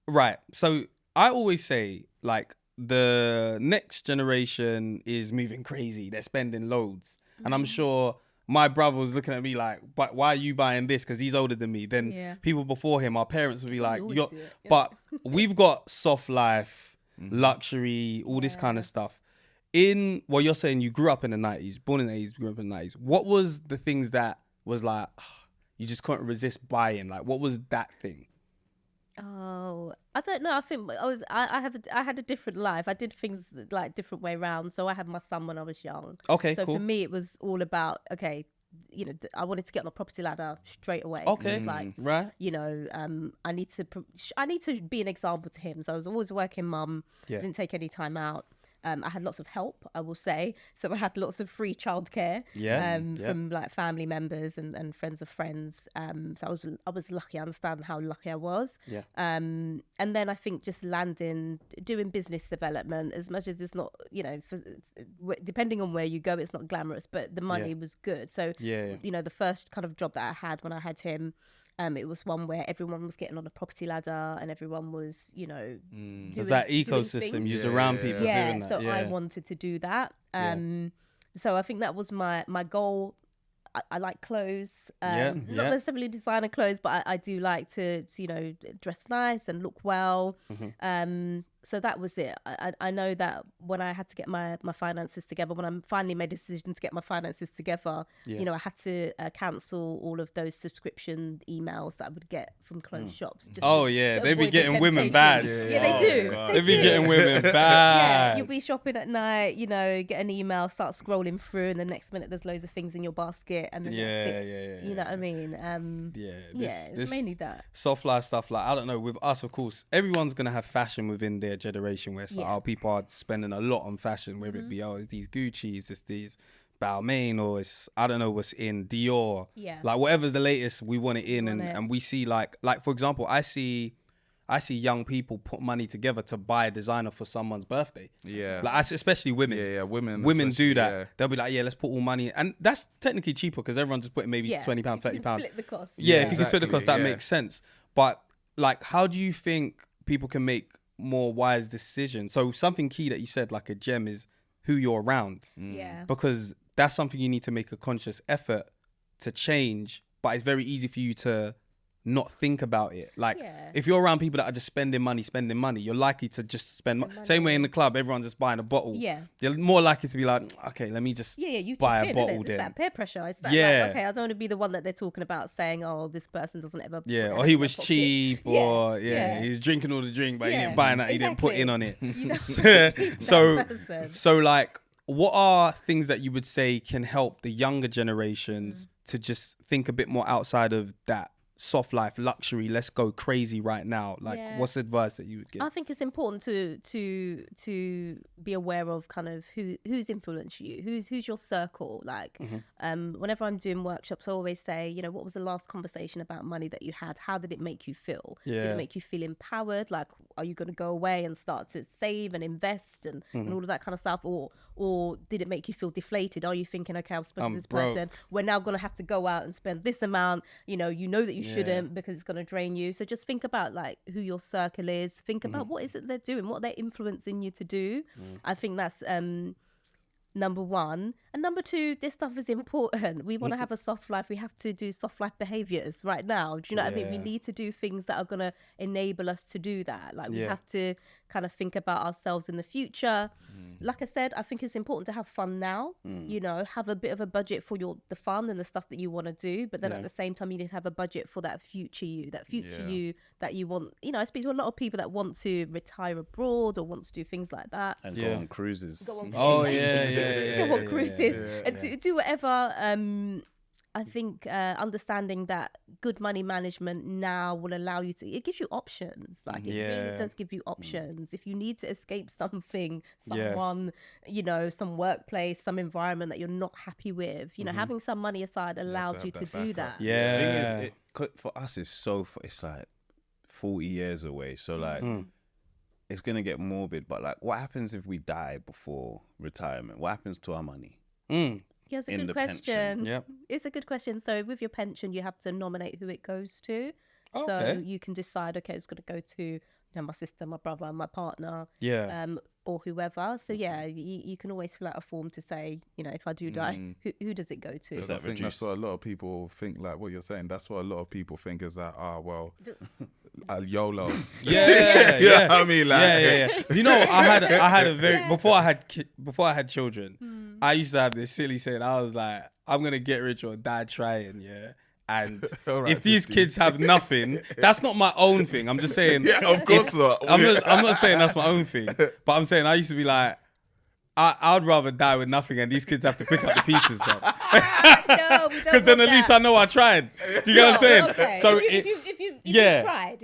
right. So I always say like the next generation is moving crazy. They're spending loads, and I'm sure my brother was looking at me like, "But why are you buying this?" Because he's older than me. Then people before him, our parents would be like, always "You're," do it. Yeah. but we've got soft life, luxury, all this kind of stuff. You're saying you grew up in the 90s, born in the 80s, grew up in the 90s. What was the things that was like, you just couldn't resist buying? Like, what was that thing? Oh, I don't know. I think I had a different life. I did things like different way round. So I had my son when I was young. Okay, so cool. for me, it was all about, okay, you know, I wanted to get on the property ladder straight away. Okay, it's like, right. You know, I need to be an example to him. So I was always a working mum. Yeah. Didn't take any time out. I had lots of help, I will say. So I had lots of free childcare from like family members and friends of friends. So I was lucky. I understand how lucky I was. Yeah. And then I think just doing business development, as much as it's not, you know, depending on where you go, it's not glamorous, but the money was good. So, you know, the first kind of job that I had when I had him, it was one where everyone was getting on a property ladder and everyone was, you know, doing that ecosystem. You're around people doing that. So I wanted to do that. So I think that was my goal. I like clothes, not necessarily designer clothes, but I do like to, you know, dress nice and look well. So that was it. I know that when I had to get my finances together, when I finally made a decision to get my finances together, you know, I had to cancel all of those subscription emails that I would get from clothes shops. They be getting women bad. Yeah, they do. They be getting women bad. Yeah, you'll be shopping at night, you know, get an email, start scrolling through, and the next minute there's loads of things in your basket, and then you know what I mean? It's mainly that soft life stuff. Like, I don't know, with us, of course, everyone's gonna have fashion within their generation where it's like, people are spending a lot on fashion, whether it be it's these Gucci's, it's these Balmain, or it's, I don't know what's in, Dior, like whatever's the latest, we want it in. And we see like for example, I see young people put money together to buy a designer for someone's birthday. Like, especially women. Women do that. Yeah. They'll be like, let's put all money in. And that's technically cheaper because everyone's just putting maybe £20, £30. Split the cost. If you can split the cost, that makes sense. But like, how do you think people can make more wise decisions? So something key that you said, like a gem, is who you're around. Because that's something you need to make a conscious effort to change, but it's very easy for you to not think about it. Like, if you're around people that are just spending money, you're likely to just spend money. Same way in the club, everyone's just buying a bottle. You're more likely to be like, okay, let me just buy a bottle. It's that peer pressure. It's that, like, okay, I don't want to be the one that they're talking about saying, oh, this person doesn't ever. Or he was cheap, or he's drinking all the drink, but he didn't buy that. He didn't put in on it. So like, what are things that you would say can help the younger generations to just think a bit more outside of that soft life, luxury, let's go crazy right now? Like, what's advice that you would give? I think it's important to be aware of kind of who's influenced you, who's your circle. Like, whenever I'm doing workshops, I always say, you know, what was the last conversation about money that you had? How did it make you feel? Did it make you feel empowered? Like, are you going to go away and start to save and invest and all of that kind of stuff? Or did it make you feel deflated? Are you thinking, okay, I've spoken to this person, we're now going to have to go out and spend this amount, you know that you shouldn't, because it's going to drain you. So just think about like who your circle is. Think about what is it they're doing, what they're influencing you to do. I think that's number one. And number two, this stuff is important. We want to have a soft life. We have to do soft life behaviors right now. Do you know what I mean? We need to do things that are going to enable us to do that. Like, we have to kind of think about ourselves in the future. Like I said, I think it's important to have fun now. You know, have a bit of a budget for the fun and the stuff that you want to do. But then at the same time, you need to have a budget for that future you that you want. You know, I speak to a lot of people that want to retire abroad or want to do things like that. And go on cruises. Go on cruises. And do whatever. I think understanding that good money management now will allow you to, it gives you options. Like, it really does give you options. If you need to escape something, someone, you know, some workplace, some environment that you're not happy with, you know, having some money aside allows you to do that. The thing is, for us, it's like 40 years away. So like, it's going to get morbid, but like, what happens if we die before retirement? What happens to our money? Yeah, it's a good question. It's a good question. So with your pension, you have to nominate who it goes to. So you can decide, okay, it's going to go to my sister, my brother, my partner, or whoever. So you can always fill out a form to say, you know, if I do die, who does it go to? I think that's what a lot of people think. Like what you're saying, that's what a lot of people think is that, YOLO. I mean, like, You know, I had a very before I had children, I used to have this silly saying. I was like, I'm gonna get rich or die trying. And Right, if these 50. kids have nothing, that's not my own thing. I'm just saying. Yeah, of course not. I'm not saying that's my own thing, but I'm saying I used to be like, I'd rather die with nothing and these kids have to pick up the pieces, bro. No, we don't. Because then at least I know I tried. Do you get what I'm saying? Okay. So if you tried,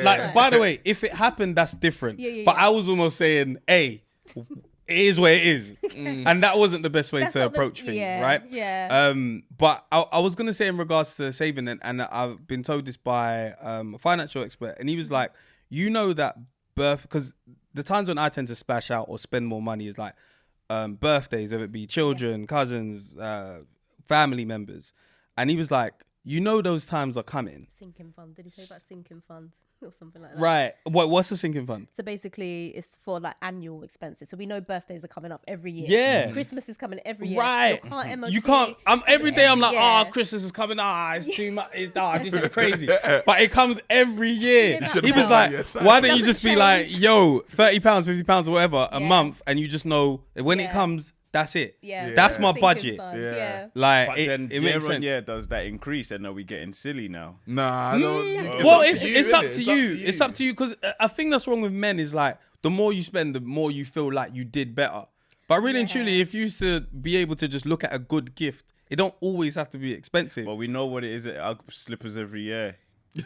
like, by the way, if it happened, that's different. But I was almost saying, hey, it is where it is. And that wasn't the best way to approach things, right? Yeah. But I was going to say in regards to saving, and I've been told this by a financial expert, and he was like, you know that because the times when I tend to splash out or spend more money is like birthdays, whether it be children, cousins, family members. And he was like, you know those times are coming. Sinking fund. Did he say about sinking fund or something like that? Right. What's a sinking fund? So basically, it's for like annual expenses. So we know birthdays are coming up every year. Yeah. Christmas is coming every year. Right. You can't. Every day I'm like, Christmas is coming. It's too much. This is crazy. But it comes every year. He was like, why don't you just be like, yo, £30, £50 or whatever a month, and you just know when it comes, that's it. Yeah. That's my Sinking budget. fund. Yeah. Like, But then it year makes on sense. year does that increase, and are we getting silly now? Nah, I don't. Well, it's up to you. It's up to you, because a thing that's wrong with men is like, the more you spend, the more you feel like you did better. But really and truly, if you used to be able to just look at a good gift, it don't always have to be expensive. Well, we know what it is at our slippers every year.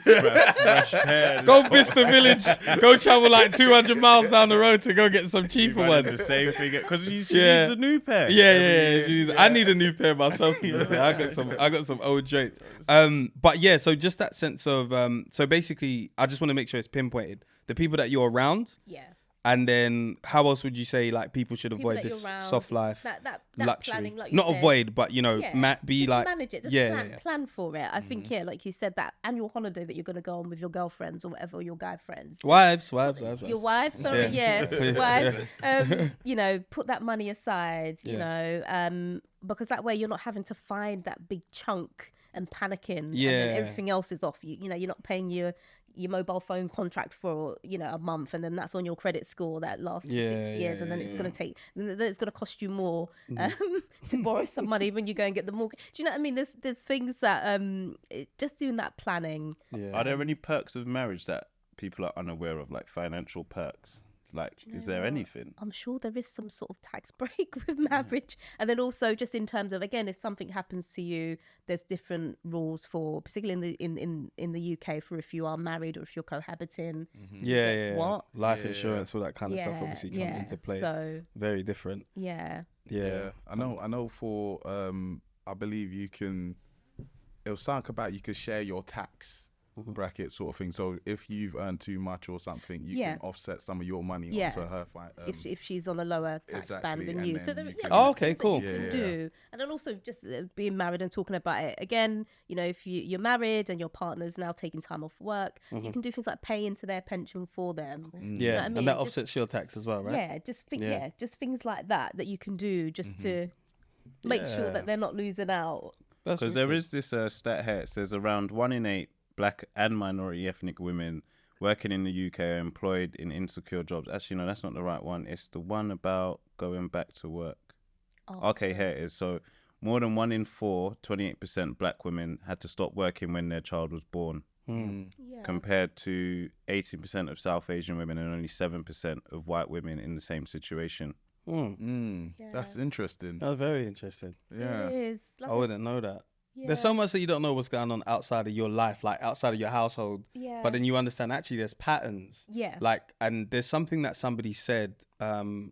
Fresh pairs. Go Bicester Village. Go travel like 200 miles down the road to go get some cheaper Running ones. the same thing because she needs a new pair. Yeah. I need a new pair myself. I got some old traits. But yeah, so just that sense of so basically, I just want to make sure it's pinpointed. The people that you're around. Yeah. And then, how else would you say like people should avoid this soft life, that luxury? planning, like you Not said. avoid, but be just like manage it. Just plan for it. I think like you said, that annual holiday that you're going to go on with your girlfriends or whatever, your guy friends. Wives. Your wives, sorry, wives. Put that money aside. You know, because that way you're not having to find that big chunk and panicking. And then everything else is off. You know, you're not paying your mobile phone contract for a month, and then that's on your credit score that lasts 6 years, and then it's going to cost you more to borrow some money when you go and get the mortgage. Do you know what I mean? There's things that just doing that planning. Are there any perks of marriage that people are unaware of, like financial perks? Like, is there anything? I'm sure there is some sort of tax break with marriage. And then also just in terms of, again, if something happens to you, there's different rules for, particularly in the UK, for if you are married or if you're cohabiting. What? Life insurance, all that kind of stuff obviously comes into play. So very different. Yeah. I know for, I believe it'll sound about you could share your tax bracket sort of thing. So if you've earned too much or something, you can offset some of your money onto her. If she's on a lower tax band than you. So okay, cool. You can do. And then also just being married and talking about it. Again, if you're married and your partner's now taking time off work, you can do things like pay into their pension for them. You know what I mean? And that offsets your tax as well, right? Yeah, just things like that you can do just to make sure that they're not losing out. Because there is this stat here. It says around 1 in 8 Black and minority ethnic women working in the UK are employed in insecure jobs. Actually, no, that's not the right one. It's the one about going back to work. Okay, here it is. So more than 1 in 4, 28% Black women had to stop working when their child was born. Compared to 18% of South Asian women and only 7% of white women in the same situation. That's interesting. That's very interesting. Yeah. It is. I wouldn't know that. There's so much that you don't know what's going on outside of your life, like outside of your household. But then you understand actually there's patterns. And there's something that somebody said, I can't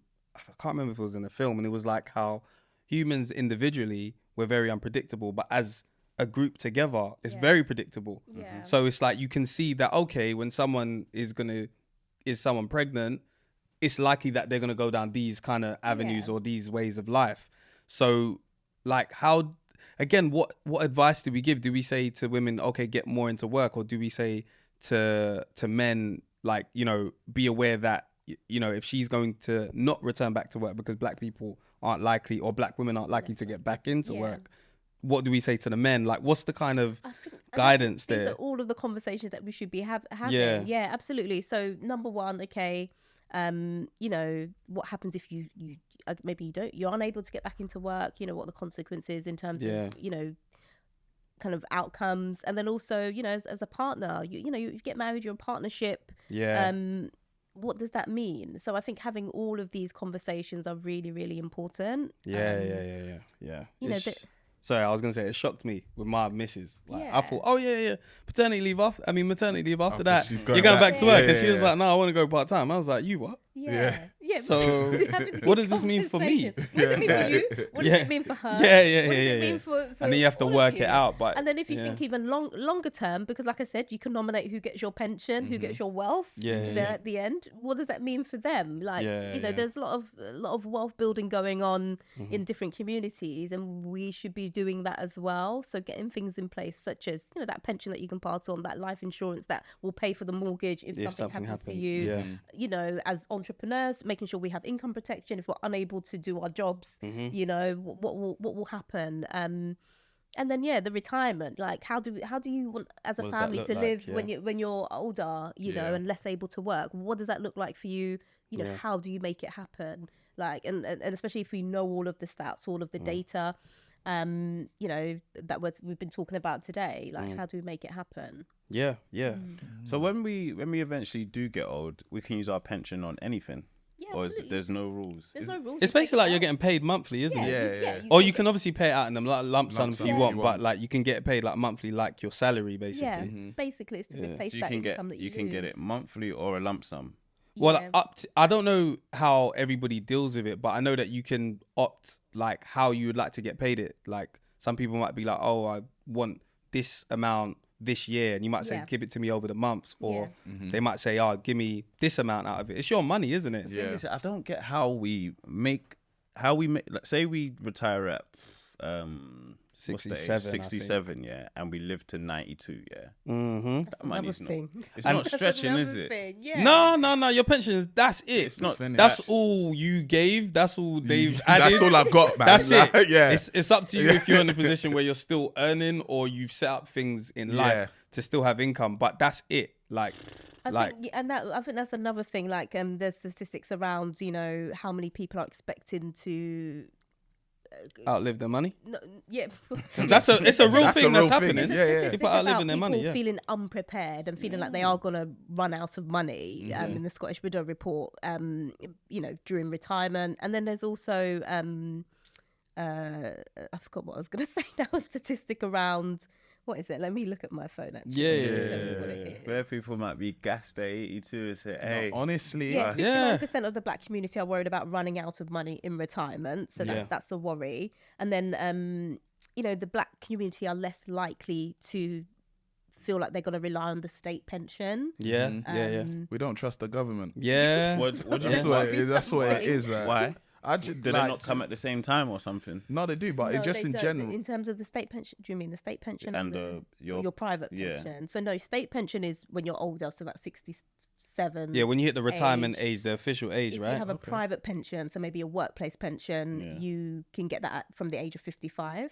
remember if it was in a film, and it was like how humans individually were very unpredictable, but as a group together, it's very predictable. So it's like you can see that, okay, when someone is someone pregnant, it's likely that they're going to go down these kind of avenues or these ways of life. So like again, what advice do we give? Do we say to women, okay, get more into work? Or do we say to men, like, be aware that, if she's going to not return back to work because Black people aren't likely, or Black women aren't likely to get back into work, what do we say to the men? Like, what's the kind of guidance there? These are all of the conversations that we should be having. Yeah, absolutely. So number one, okay, what happens if you maybe you're unable to get back into work, what the consequences in terms of, kind of outcomes. And then also, you know, as a partner, you know, you get married, you're in partnership. Yeah. What does that mean? So I think having all of these conversations are really, really important. Yeah. You know, sorry, I was gonna say it shocked me with my missus. Like, I thought, oh yeah, maternity leave after that, you're going back to work, and she was like, no, I want to go part time. I was like, you what? Yeah. So what does this mean for me? What does it mean for you? What does it mean for her? Yeah. What does it mean for and then you have to work it out. But and then if you think even longer term, because like I said, you can nominate who gets your pension, who gets your wealth. At the end, what does that mean for them? Like, you know, there's a lot of wealth building going on in different communities, and we should be doing that as well. So getting things in place, such as, you know, that pension that you can pass on, that life insurance that will pay for the mortgage if something happens to you. You know, as entrepreneurs, making sure we have income protection if we're unable to do our jobs. You know, what will happen? And then the retirement. Like, how do you want as a family to live when you're older? You know, and less able to work. What does that look like for you? You know, how do you make it happen? Like, and especially if we know all of the stats, all of the data, you know, that we've been talking about today. Like, how do we make it happen? So when we eventually do get old, we can use our pension on anything. Or there's no rules? There's no rules. It's basically like you're getting paid monthly, isn't it? Or you can obviously pay it out in a lump sum if you want, but like you can get paid like monthly, like your salary, basically. Yeah, basically it's to replace that income that you can get it monthly or a lump sum. Well, I don't know how everybody deals with it, but I know that you can opt like how you would like to get paid it. Like some people might be like, oh, I want this amount this year, and you might say give it to me over the months, or they might say, oh, give me this amount out of it. It's your money, isn't it? I don't get how we make let's say we retire at 67, and we live to 92, that money's not stretching, is it? No, your pension, that's it. It's not. That's all you gave. That's all they've added. That's all I've got, man. That's it. It's up to you if you're in a position where you're still earning, or you've set up things in life to still have income, but that's it. I think that's another thing. Like, there's statistics around, you know, how many people are expecting to outlive their money. No, it's a real thing that's happening. People outliving their money. Feeling unprepared and feeling like they are gonna run out of money. In the Scottish Widow report, you know, during retirement, and then there's also I forgot what I was gonna say now. A statistic around. What is it? Let me look at my phone. Actually, where people might be gassed at 82 and say, "Hey, honestly, 69% of the Black community are worried about running out of money in retirement, so that's a worry." And then, you know, the Black community are less likely to feel like they're going to rely on the state pension. We don't trust the government. That's what it is. Why? Did they not come at the same time or something? No, they do, but just in general. In terms of the state pension, do you mean the state pension and your private pension? So no, state pension is when you're older, so that's 67. Yeah, when you hit the retirement age, the official age, right? If you have a private pension, so maybe a workplace pension, you can get that from the age of 55.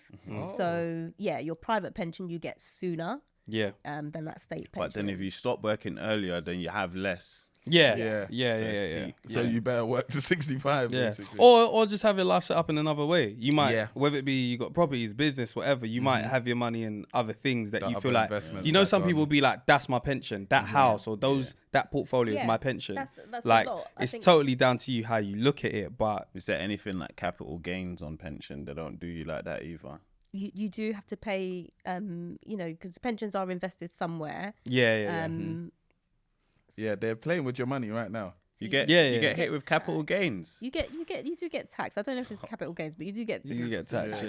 So your private pension you get sooner. Than that state pension. But then if you stop working earlier, then you have less. Yeah. So you better work to 65, basically. Or just have your life set up in another way. You might, whether it be you got properties, business, whatever, you might have your money in other things that you feel like, you know, some people will be like, that's my pension, that house or that portfolio is my pension. That's like, it's totally down to you how you look at it. But is there anything like capital gains on pension? They don't do you like that either. You do have to pay, you know, because pensions are invested somewhere. They're playing with your money right now. You get hit with capital gains. You do get taxed. I don't know if it's capital gains, but you do get tax.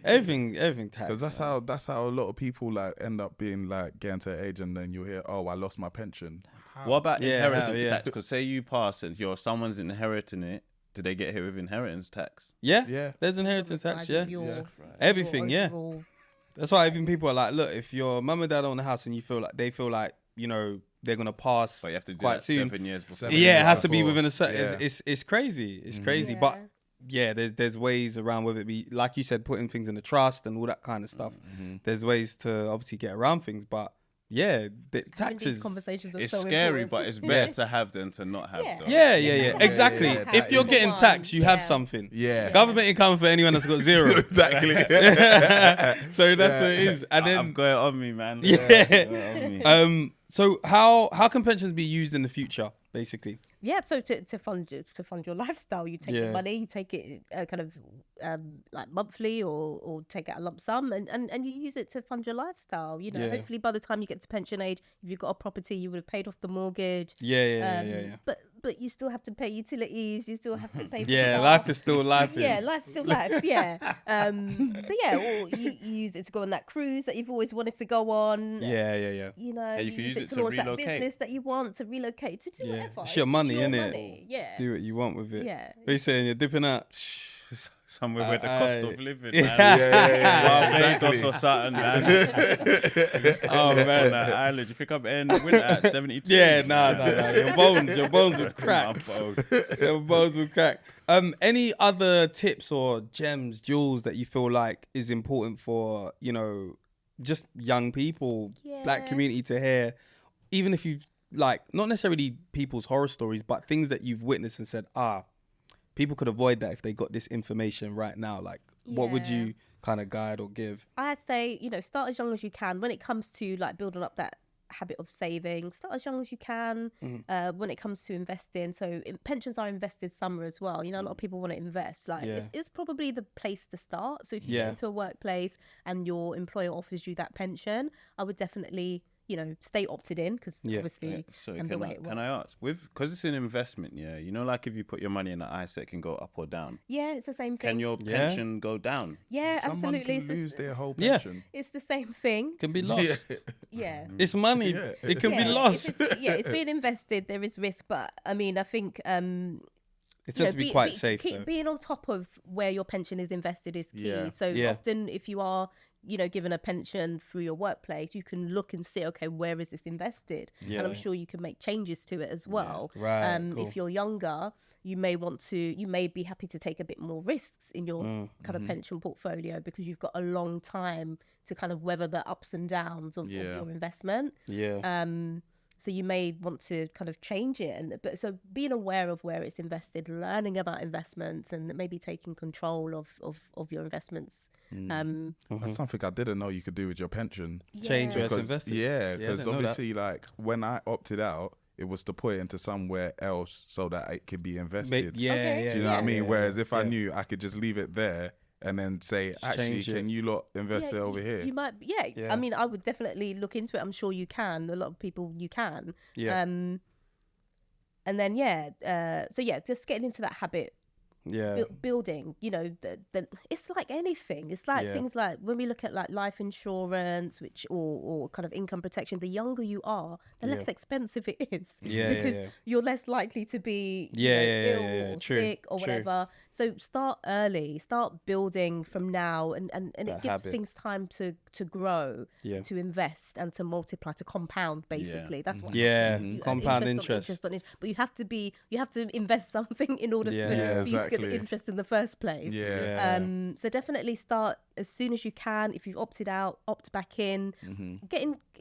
Everything tax. Because that's how a lot of people like end up being like getting to an age, and then you hear, oh, I lost my pension. What about inheritance tax? Because say you pass and someone's inheriting it. Do they get hit with inheritance tax? Yeah. There's inheritance tax. Everything. That's why even people are like, look, if your mum and dad own a house and they feel like, you know, they're gonna pass. But you have to do quite that soon. 7 years before. It has to be within a certain. It's crazy. It's crazy. But there's ways around, whether it be like you said, putting things in a trust and all that kind of stuff. There's ways to obviously get around things, but the taxes. Conversations are it's so scary, important. but it's better to have than to not have. Though. Yeah. Exactly. Yeah, If you're getting taxed, you have something. Yeah. Government income for anyone that's got zero. Exactly. So that's what it is. And then I've got it on me, man. So how can pensions be used in the future, basically? Yeah, so to fund your lifestyle, you take the money, you take it kind of like monthly or take out a lump sum, and you use it to fund your lifestyle. You know, hopefully by the time you get to pension age, if you've got a property, you would have paid off the mortgage. Yeah. But you still have to pay utilities. You still have to pay. Life is still life. Yeah, life still life. Yeah. So yeah, or you use it to go on that cruise that you've always wanted to go on. Yeah. You know, you can use it to launch relocate. that business that you want to relocate to do whatever. It's your money, innit? Money. Yeah. Do what you want with it. Yeah. What are you saying? You're dipping out. Somewhere where the cost of living, man. Exactly. Or something, man. Oh man, on that island. You think I'm in the winter at 72? Yeah, nah. Your bones will crack. Your bones will crack. Any other tips or gems, jewels that you feel like is important for, you know, just young people, black community to hear, even if you've like not necessarily people's horror stories, but things that you've witnessed and said, people could avoid that if they got this information right now. Like, what would you kind of guide or give? I'd say, you know, start as young as you can when it comes to like building up that habit of saving. Start as young as you can when it comes to investing. So pensions are invested summer as well. You know, a lot of people want to invest. Like, it's probably the place to start. So if you get into a workplace and your employer offers you that pension, I would definitely, you know, stay opted in because obviously the way it works. Can I ask, because it's an investment, you know, like if you put your money in an ISA, it can go up or down. Yeah, it's the same thing. Can your pension go down? Yeah, absolutely. Someone can lose their whole pension. It's the same thing. Can be lost. Yeah. It's money. Yeah. It can be lost. It's being invested. There is risk, but I mean, I think it tends to be quite safe. Being on top of where your pension is invested is key. Yeah. So often, if you are, you know, given a pension through your workplace, you can look and see, okay, where is this invested? And I'm sure you can make changes to it as well. Right. Cool. If you're younger, you may be happy to take a bit more risks in your kind of pension portfolio because you've got a long time to kind of weather the ups and downs of your investment. Yeah. So you may want to kind of change it, but being aware of where it's invested, learning about investments, and maybe taking control of your investments. That's something I didn't know you could do with your pension. Change where it's invested. Yeah, because obviously, like when I opted out, it was to put it into somewhere else so that it could be invested. Do you know what I mean? Whereas if I knew, I could just leave it there and then say, actually, can you lot invest it over here? You might, I mean, I would definitely look into it. I'm sure you can. A lot of people, you can. Yeah. And then, just getting into that habit. Building, you know, it's like anything. It's like things like when we look at like life insurance, which or kind of income protection. The younger you are, the less expensive it is because you're less likely to be ill or sick or whatever. So start early, start building from now, and it gives things time to grow, to invest and to multiply, to compound. Basically, that's what happens. Compound interest. But you have to invest something in order for you to get the interest in the first place. So definitely start as soon as you can. If you've opted out, opt back in.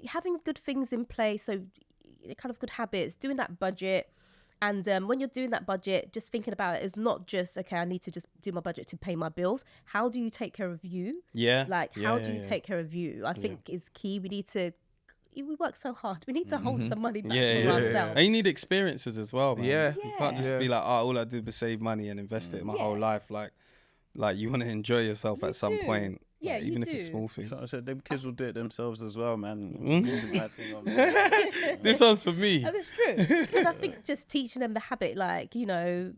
Having good things in place, so kind of good habits, doing that budget. And when you're doing that budget, just thinking about it is not just, okay, I need to just do my budget to pay my bills. How do you take care of you? How do you take care of you? I think is key. We work so hard. We need to hold some money back for ourselves. And you need experiences as well, man. You can't just be like, all I did was save money and invest it my whole life. Like you want to enjoy yourself at some point. Yeah, like, even if it's small things. So I said, them kids will do it themselves as well, man. This one's for me. And it's true. And I think just teaching them the habit, like, you know,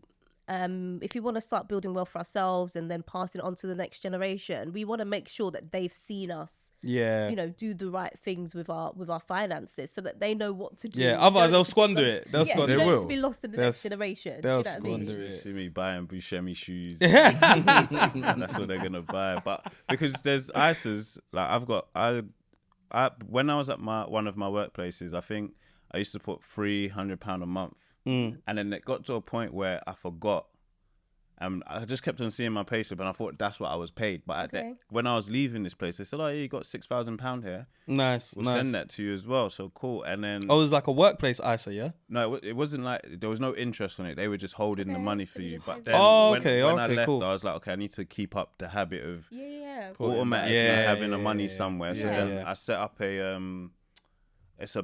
if you want to start building wealth for ourselves and then passing it on to the next generation, we want to make sure that they've seen us, you know, do the right things with our finances so that they know what to do. Otherwise they'll squander it. They'll squander it. They will. To be lost in the next generation. They'll do you know squander what I mean? it. See me buying Buscemi shoes. That's what they're gonna buy. But because there's ISAs, like I when I was at one of my workplaces, I think I used to put £300 a month, and then it got to a point where I forgot. And I just kept on seeing my payslip, and I thought that's what I was paid. But when I was leaving this place, they said, "Oh, yeah, you got £6,000 here. Nice, we'll send that to you as well." So cool. And then it was like a workplace ISA, yeah? No, it wasn't like there was no interest on it. They were just holding the money for you. But then when I left, I was like, okay, I need to keep up the habit of automatically having the money somewhere. So then I set up it's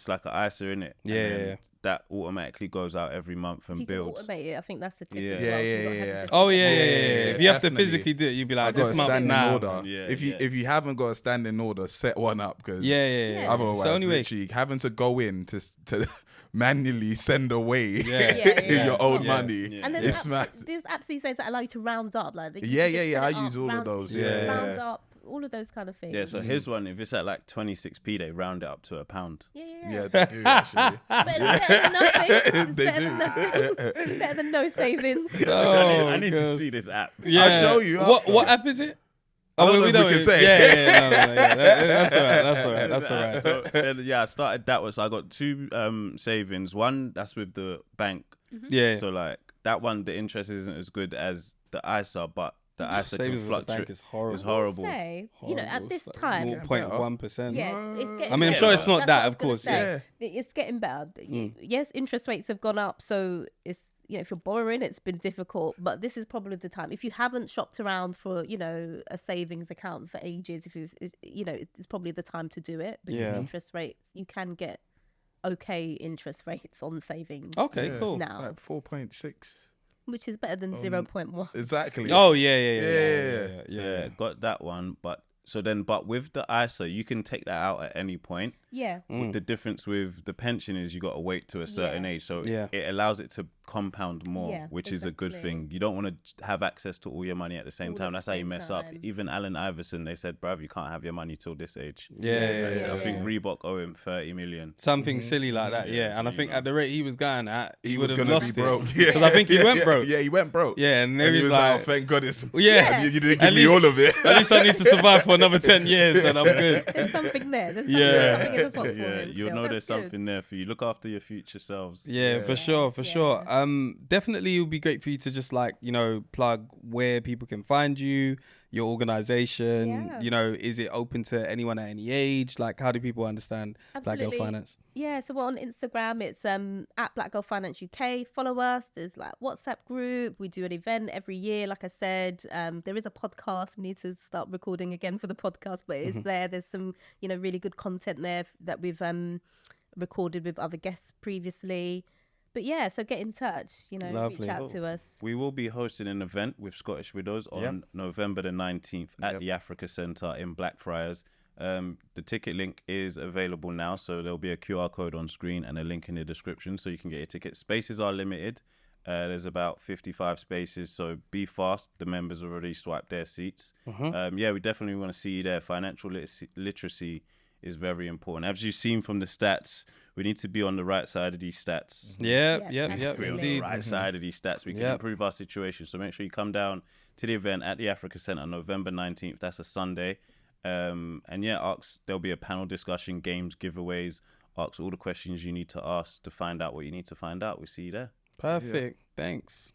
like an ISA, innit? Yeah. That automatically goes out every month and builds. Automate it. I think that's the tip. Yeah. As well, Yeah. Oh yeah. If you have to physically do it, you'd be like, this month now. Order. Yeah, if you haven't got a standing order, set one up, because otherwise, so anyway, literally having to go in to manually send away your old money. Yeah. And there's apps these days that allow you to round up. Like I use all of those. Round up. All of those kind of things. Yeah, so his one, if it's at like 26p, they round it up to £1. Yeah, they do actually. Better than nothing. They do. Better than no savings. I need to see this app. Yeah. I'll show you. What app is it? We can say. That's all right. So I started that one. So I got 2 savings. One that's with the bank. Yeah. So like that one, the interest isn't as good as the ISA, but the ISA can fluctuate. Is horrible. It's horrible. At this time, 0.1%. Yeah, it's getting. I mean, I'm sure it's not that, of course. Yeah, it's getting better. Yes, interest rates have gone up, so it's if you're borrowing, it's been difficult. But this is probably the time. If you haven't shopped around for a savings account for ages, it's probably the time to do it, because interest rates, you can get okay interest rates on savings. Okay, cool. Now it's like 4.6. Which is better than 0.1. Exactly. Oh, yeah. Got that one. But with the ISA, you can take that out at any point. Yeah. The difference with the pension is you got to wait to a certain age. So it allows it to compound more, which is a good thing. You don't want to have access to all your money at the same time. That's how you mess up. Even Allen Iverson, they said, bruv, you can't have your money till this age. Yeah. I think Reebok owe him 30 million. Something silly like that, And I think at the rate he was going at, he would have lost be broke. it. Because I think he went broke. Yeah, he went broke. Yeah, and he was like, oh, thank goodness. Yeah. You didn't give me all of it. At least I need to survive for another 10 years and I'm good. There's something there. There's something in the pot for him. You'll know there's something there for you. Look after your future selves. Yeah, for sure. Definitely it would be great for you to just plug where people can find you, your organization. Is it open to anyone at any age? Like, how do people understand Black Girl Finance? Yeah, so we're on Instagram. It's at Black Girl Finance UK. Follow us. There's WhatsApp group. We do an event every year. Like I said, there is a podcast. We need to start recording again for the podcast, but it's there. There's some really good content there that we've recorded with other guests previously. But so get in touch, Lovely. Reach out to us. We will be hosting an event with Scottish Widows on November the 19th at the Africa Centre in Blackfriars. The ticket link is available now, so there'll be a QR code on screen and a link in the description so you can get your tickets. Spaces are limited. There's about 55 spaces, so be fast. The members already swiped their seats. We definitely want to see you there. Financial literacy is very important. As you've seen from the stats, we need to be on the right side of these stats. Yeah. On the right side of these stats. We can improve our situation. So make sure you come down to the event at the Africa Centre on November 19th. That's a Sunday. There'll be a panel discussion, games, giveaways. Ask all the questions you need to ask to find out what you need to find out. We'll see you there. Perfect. Thanks.